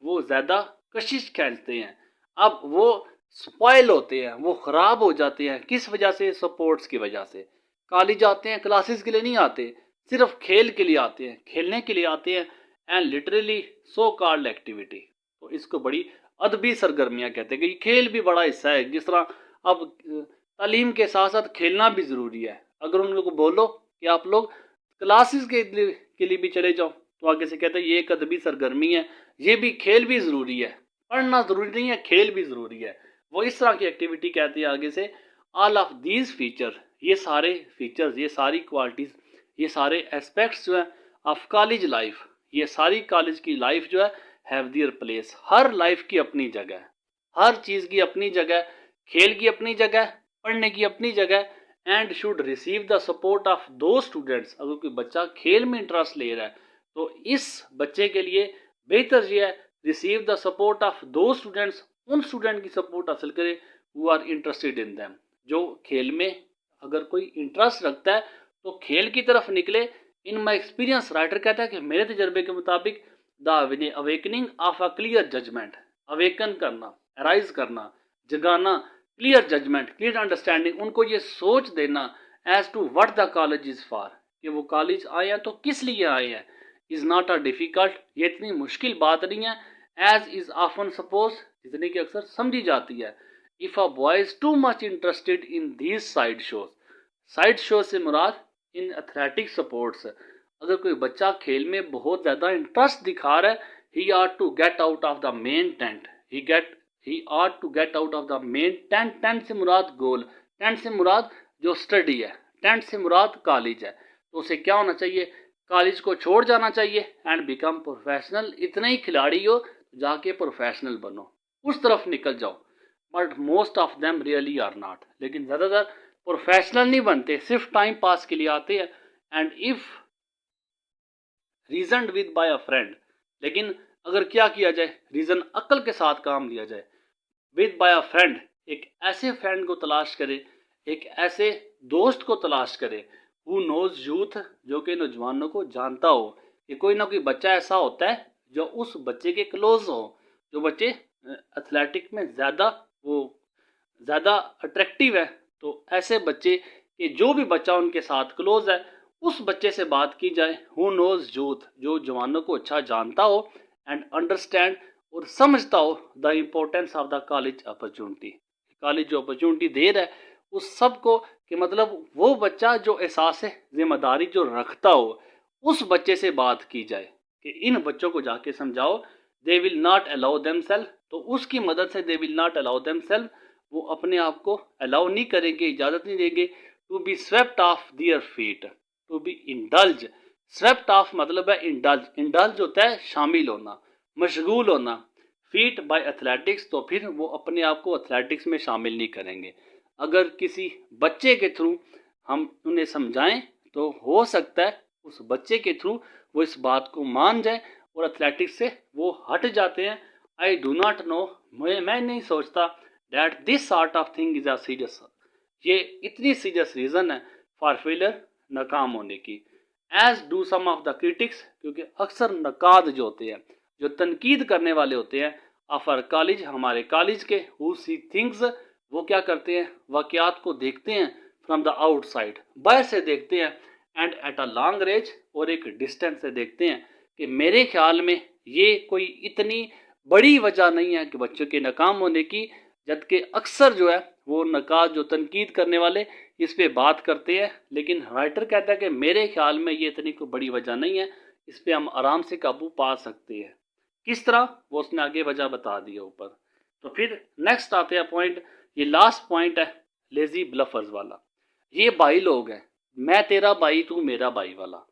वो ज़्यादा कशिश खींचते हैं। अब वो स्पॉइल होते हैं, वो ख़राब हो जाते हैं। किस वजह से? सपोर्ट्स की वजह से। कॉलेज आते हैं, क्लासेस के लिए नहीं आते, सिर्फ खेल के लिए आते हैं, खेलने के लिए आते हैं। And literally so called activity, तो इसको बड़ी अदबी सरगर्मियाँ कहते हैं कि खेल भी बड़ा हिस्सा है। जिस तरह अब तालीम के साथ साथ खेलना भी ज़रूरी है। अगर उन लोगों को बोलो कि आप लोग क्लासेस के लिए भी चले जाओ, तो आगे से कहते हैं ये एक अदबी सरगर्मी है, ये भी खेल भी ज़रूरी है, पढ़ना ज़रूरी नहीं है, खेल भी ज़रूरी है। वो इस तरह की एक्टिविटी कहती है आगे से। ऑल ऑफ दीज फीचर, ये सारे फीचर्स, ये सारी क्वालिटीज़, ये सारे एस्पेक्ट्स जो है ऑफ कॉलेज लाइफ, ये सारी कॉलेज की लाइफ जो है have their place. Her life की अपनी जगह, हर चीज़ की अपनी जगह, खेल की अपनी जगह, पढ़ने की अपनी जगह। And should receive the support of those students. अगर कोई बच्चा खेल में इंटरेस्ट ले रहा है तो इस बच्चे के लिए बेहतर ये है receive the support of those students, उन स्टूडेंट की सपोर्ट हासिल करे who are interested in them, जो खेल में अगर कोई इंटरेस्ट रखता है तो खेल की तरफ निकले। इन माई एक्सपीरियंस, राइटर कहता है कि मेरे तजर्बे के मुताबिक the awakening of a clear judgement, awaken करना, अराइज करना, जगाना, क्लियर जजमेंट, क्लियर अंडरस्टैंडिंग, उनको ये सोच देना as to what the college is for, कि वो कॉलेज आए हैं तो किस लिए आए हैं, इज़ नॉट अ डिफ़िकल्ट, ये इतनी मुश्किल बात नहीं है, एज इज़ ऑफन सपोज, जितनी कि अक्सर समझी जाती है। If a boy is too much interested in these side shows, side show से मुराद इन एथलेटिक स्पोर्ट्स, अगर कोई बच्चा खेल में बहुत ज़्यादा इंटरेस्ट दिखा रहा है, he are to get out of the main tent, he are to get out of the main tent. Tent से मुराद गोल, टेंट से मुराद जो स्टडी है, टेंट से मुराद कॉलेज है। तो उसे क्या होना चाहिए? कॉलेज को छोड़ जाना चाहिए एंड बिकम प्रोफेशनल। इतना ही खिलाड़ी हो जाके प्रोफेशनल बनो, उस तरफ निकल जाओ। But most of them really are not, लेकिन ज़्यादातर प्रोफेशनल नहीं बनते, सिर्फ टाइम पास के लिए आते हैं। And if reason with by a friend, लेकिन अगर क्या किया जाए, रीज़न अक्ल के साथ काम लिया जाए, विद बाय अ फ्रेंड, एक ऐसे फ्रेंड को तलाश करे, एक ऐसे दोस्त को तलाश करे, हु नोज यूथ, जो कि नौजवानों को जानता हो, कि कोई ना कोई बच्चा ऐसा होता है जो उस बच्चे के क्लोज हो, जो बच्चे एथलेटिक में ज़्यादा अट्रैक्टिव है। तो ऐसे बच्चे कि जो भी बच्चा उनके साथ क्लोज है, उस बच्चे से बात की जाए। हु नोज यूथ, जो जवानों को अच्छा जानता हो एंड अंडरस्टैंड, और समझता हो the importance of the college opportunity, college जो अपॉर्चुनिटी दे रहा है उस सब को, कि मतलब वो बच्चा जो एहसास जिम्मेदारी जो रखता हो, उस बच्चे से बात की जाए कि इन बच्चों को जाके समझाओ, they will not allow them self, तो उसकी मदद से they will not allow them self, वो अपने आप को अलाउ नहीं करेंगे, इजाज़त नहीं देंगे to be swept off their feet, to be indulge. Swept off मतलब है इंडल्ज, इंडल्ज होता है शामिल होना, मशगूल होना। फीट बाय एथलेटिक्स, तो फिर वो अपने आप को एथलेटिक्स में शामिल नहीं करेंगे। अगर किसी बच्चे के थ्रू हम उन्हें समझाएं तो हो सकता है उस बच्चे के थ्रू वो इस बात को मान जाए और एथलेटिक्स से वो हट जाते हैं। आई डू नॉट नो, मैं नहीं सोचता that this sort of thing is a serious, ये इतनी सीरियस रीज़न है फॉर फेलियर, नाकाम होने की। As do some of the critics, क्योंकि अक्सर नकाद जो होते हैं, जो तनकीद करने वाले होते हैं, ऑफ आवर कॉलेज, हमारे कॉलेज के, हु सी थिंग्स, वो क्या करते हैं, वाक़यात को देखते हैं फ्रॉम द आउटसाइड, बाहर से देखते हैं, and at a long range, और एक डिस्टेंस से देखते हैं कि मेरे ख्याल में ये कोई इतनी बड़ी वजह नहीं है कि बच्चों के नाकाम होने की। जबकि अक्सर जो है वो नकाद, जो तनकीद करने वाले, इस पे बात करते हैं, लेकिन राइटर कहता है कि मेरे ख्याल में ये इतनी कोई बड़ी वजह नहीं है, इस पे हम आराम से काबू पा सकते हैं। किस तरह, वो उसने आगे वजह बता दी है ऊपर। तो फिर नेक्स्ट आते हैं पॉइंट, ये लास्ट पॉइंट है लेजी ब्लफर्स वाला। ये भाई लोग हैं, मैं तेरा भाई तू मेरा भाई वाला,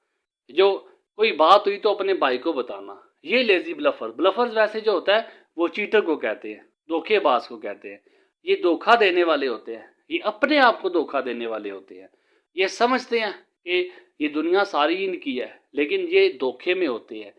जो कोई बात हुई तो अपने भाई को बताना, ये लेजी ब्लफर। ब्लफर्स वैसे जो होता है वो चीटर को कहते हैं, धोखेबाज को कहते हैं। ये धोखा देने वाले होते हैं, ये अपने आप को धोखा देने वाले होते हैं। ये समझते हैं कि ये दुनिया सारी इनकी है, लेकिन ये धोखे में होते हैं,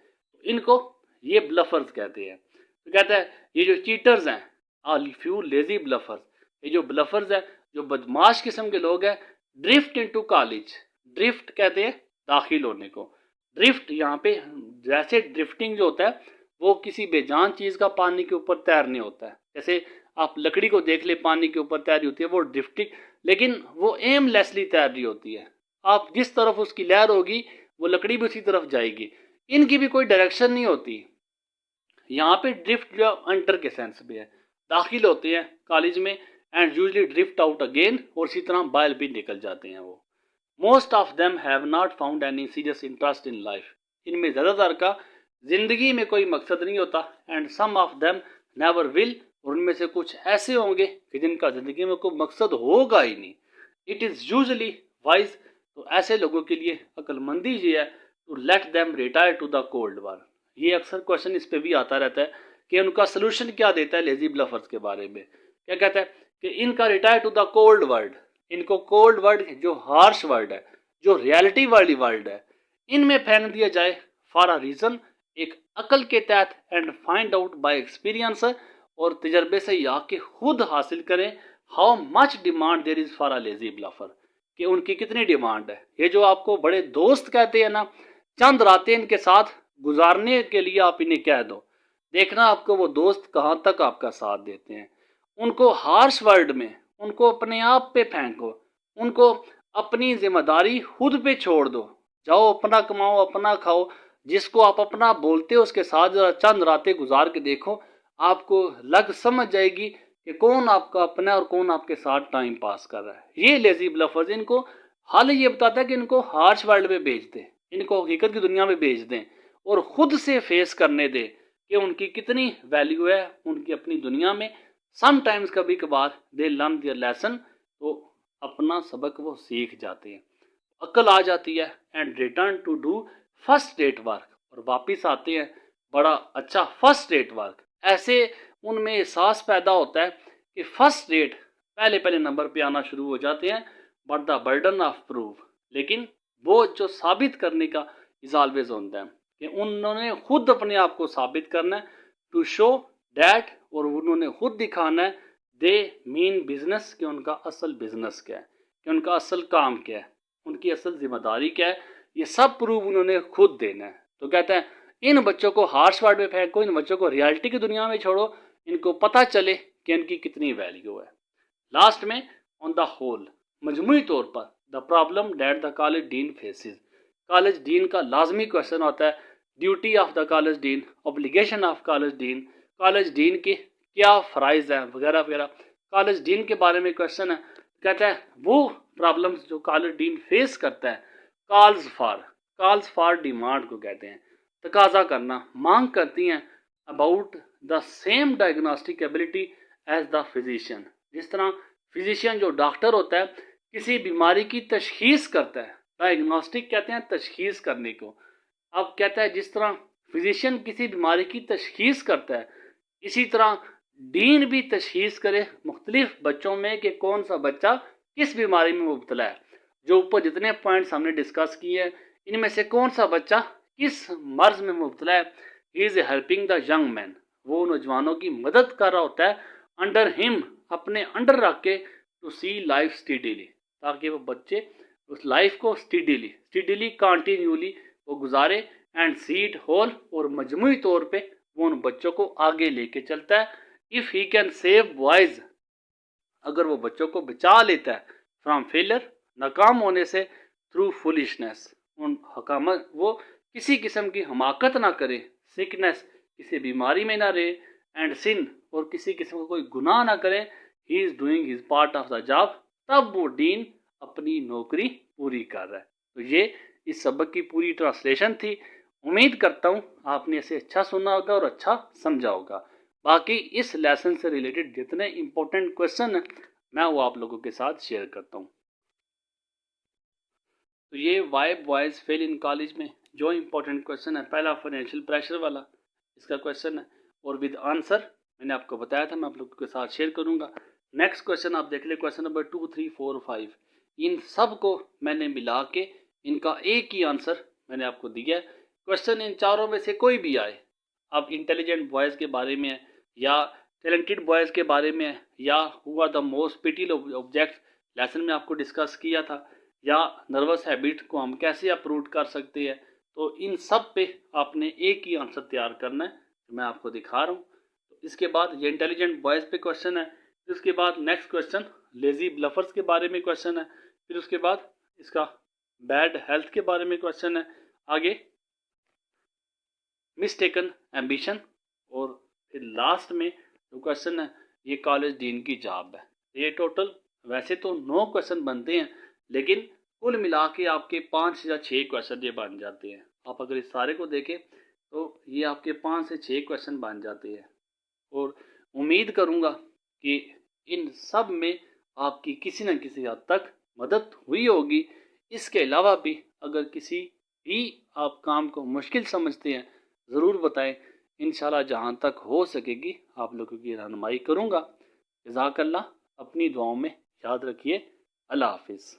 इनको ये ब्लफर्स कहते हैं। तो कहता है ये जो चीटर्स हैं, आर फ्यू लेजी ब्लफर्स, ये जो ब्लफर्स हैं, जो बदमाश किस्म के लोग हैं, ड्रिफ्ट इनटू कॉलेज, ड्रिफ्ट कहते हैं दाखिल होने को। ड्रिफ्ट यहाँ पे जैसे ड्रिफ्टिंग जो होता है वो किसी बेजान चीज़ का पानी के ऊपर तैरने होता है, जैसे आप लकड़ी को देख ले पानी के ऊपर तैर रही होती है, वो ड्रिफ्टिंग, लेकिन वो एमलेसली तैर रही होती है। आप जिस तरफ उसकी लहर होगी वो लकड़ी भी उसी तरफ जाएगी, इनकी भी कोई डायरेक्शन नहीं होती। यहाँ पे ड्रिफ्ट जो अंटर के सेंस में है, दाखिल होते हैं कॉलेज में and usually drift out again, और इसी तरह बाहर भी निकल जाते हैं वो। Most of them have not found any serious interest in life, इनमें ज़्यादातर का जिंदगी में कोई मकसद नहीं होता। And some of them never will, और उनमें से कुछ ऐसे होंगे कि जिनका जिंदगी में कोई मकसद होगा ही नहीं। इट इज़ यूजली वाइज, तो ऐसे लोगों के लिए अक्लमंदी ये है to let them retire to the cold world. ये अक्सर क्वेश्चन इस पे भी आता रहता है कि उनका सोल्यूशन क्या देता है लेजी ब्लफर्स के बारे में। क्या कहता है कि इनका retire to the cold world, इनको कोल्ड वर्ल्ड, जो हार्श वर्ल्ड है, जो रियलिटी वाली वर्ल्ड है, इनमें फेंक दिया जाए फॉर अ रीज़न, एक अकल के तहत, and find out by experience, और तजर्बे से या के खुद हासिल करें how much demand there is for a lazy bluffer, कि उनकी कितनी डिमांड है। ये जो आपको बड़े दोस्त कहते हैं ना, चंद रातें इनके साथ गुजारने के लिए आप इन्हें कह दो, देखना आपको वो दोस्त कहाँ तक आपका साथ देते हैं। उनको हार्श वर्ल्ड में, उनको अपने आप पे फेंको, उनको अपनी जिम्मेदारी खुद पे छोड़ दो, जाओ अपना कमाओ अपना खाओ। जिसको आप अपना बोलते हो उसके साथ जरा चंद रातें गुजार के देखो, आपको लग समझ जाएगी कि कौन आपका अपना है और कौन आपके साथ टाइम पास कर रहा है। ये लेजी ब्लफर्स, इनको हाल ये बताता है कि इनको हार्श वर्ल्ड में भेज दें, इनको हकीकत की दुनिया में भेज दें और खुद से फेस करने दें कि उनकी कितनी वैल्यू है उनकी अपनी दुनिया में। समटाइम्स कभी कभार दे लर्न देयर लेसन, तो अपना सबक वो सीख जाते हैं, अक्ल आ जाती है, and return to do first rate work, और वापस आते हैं बड़ा अच्छा फर्स्ट रेट वर्क। ऐसे उनमें एहसास पैदा होता है कि फर्स्ट रेट पहले पहले नंबर पे आना शुरू हो जाते हैं, but the burden of proof, लेकिन वो जो साबित करने का इज ऑलवेज होता है कि उन्होंने खुद अपने आप को साबित करना है, टू शो डैट, और उन्होंने खुद दिखाना है दे मीन बिजनेस, कि उनका असल बिजनेस क्या है, कि उनका असल काम क्या है, उनकी असल जिम्मेदारी क्या है, ये सब प्रूव उन्होंने खुद देना है। तो कहते हैं इन बच्चों को हार्श वर्ड में फेंको, इन बच्चों को रियलिटी की दुनिया में छोड़ो, इनको पता चले कि इनकी कितनी वैल्यू है। लास्ट में ऑन द होल, मजमूई तौर पर, the problem that the college dean faces, college dean का लाजमी क्वेश्चन होता है, duty of the college dean, obligation of college dean, college dean के क्या फ़राइज़ हैं वगैरह वगैरह, कॉलेज डीन के बारे में क्वेश्चन है। कहता है वो प्रॉब्लम्स जो कॉलेज डीन फेस करता है, कॉल्स फॉर डिमांड को कहते हैं, तकाजा करना, मांग करती हैं, about the same diagnostic ability as the physician, जिस तरह फिजिशियन जो डॉक्टर होता है किसी बीमारी की तशखीस करता है। डायग्नोस्टिक कहते हैं तशखीस करने को। अब कहता है जिस तरह फिजिशियन किसी बीमारी की तशखीस करता है, इसी तरह डीन भी तशखीस करे मुख्तलिफ बच्चों में कि कौन सा बच्चा किस बीमारी में मुब्तला है। जो ऊपर जितने पॉइंट्स हमने डिस्कस किए हैं, इनमें से कौन सा बच्चा किस मर्ज में मुब्तला है। He is helping the young man, वो नौजवानों की मदद कर रहा होता है अंडर हिम, अपने अंडर रख के, टू सी लाइफ स्टीडीली, ताकि वो बच्चे उस लाइफ को स्टीडीली कंटिन्यूली वो गुजारे, एंड सीड होल, और मजमूई तौर पे वो उन बच्चों को आगे लेके चलता है। If he can save boys, अगर वो बच्चों को बचा लेता है फ्रॉम फेलियर, नाकाम होने से, थ्रू फुलिशनेस, उन हकामत वो किसी किस्म की हमाकत ना करे, सिकनेस किसी बीमारी में ना रहे, एंड सिन, और किसी किस्म का कोई गुनाह ना करे, he is doing his part of the job, तब वो डीन अपनी नौकरी पूरी कर रहा है। तो ये इस सबक की पूरी ट्रांसलेशन थी। उम्मीद करता हूँ आपने इसे अच्छा सुना होगा और अच्छा समझा होगा। बाकी इस लेसन से रिलेटेड जितने इंपॉर्टेंट क्वेश्चन हैं मैं वो आप लोगों के साथ शेयर करता हूँ। तो ये why boys fail in college में जो इंपॉर्टेंट क्वेश्चन है, पहला फाइनेंशियल प्रेशर वाला इसका क्वेश्चन है, और विद आंसर मैंने आपको बताया था, मैं आप लोगों के साथ शेयर करूँगा। नेक्स्ट क्वेश्चन आप देख ले, क्वेश्चन नंबर 2, 3, 4, 5, इन सब को मैंने मिला के इनका एक ही आंसर मैंने आपको दिया है। क्वेश्चन इन चारों में से कोई भी आए, अब इंटेलिजेंट बॉयज़ के बारे में है, या टैलेंटेड बॉयज़ के बारे में है, या हुआ द मोस्ट पिटिल ऑब्जेक्ट लेसन में आपको डिस्कस किया था, या नर्वस हैबिट को हम कैसे अप्रूव कर सकते हैं, तो इन सब पे आपने एक ही आंसर तैयार करना है जो मैं आपको दिखा रहा हूँ। तो इसके बाद ये इंटेलिजेंट बॉयज़ पे क्वेश्चन है, फिर उसके बाद नेक्स्ट क्वेश्चन लेजी ब्लफर्स के बारे में क्वेश्चन है, फिर उसके बाद इसका बैड हेल्थ के बारे में क्वेश्चन है, आगे मिस्टेकन एम्बिशन, और फिर लास्ट में जो क्वेश्चन है ये कॉलेज डीन की जॉब है। ये टोटल वैसे तो 9 क्वेश्चन बनते हैं, लेकिन कुल मिला के आपके 5 या 6 क्वेश्चन ये बन जाते हैं। आप अगर इस सारे को देखें तो ये आपके 5 से 6 क्वेश्चन बन जाते हैं, और उम्मीद करूँगा कि इन सब में आपकी किसी न किसी हद तक मदद हुई होगी। इसके अलावा भी अगर किसी भी आप काम को मुश्किल समझते हैं ज़रूर बताएं, इंशाल्लाह जहाँ तक हो सकेगी आप लोगों की रहनुमाई करूँगा। जज़ाकल्लाह, अपनी दुआओं में याद रखिए। अल्लाह हाफिज़।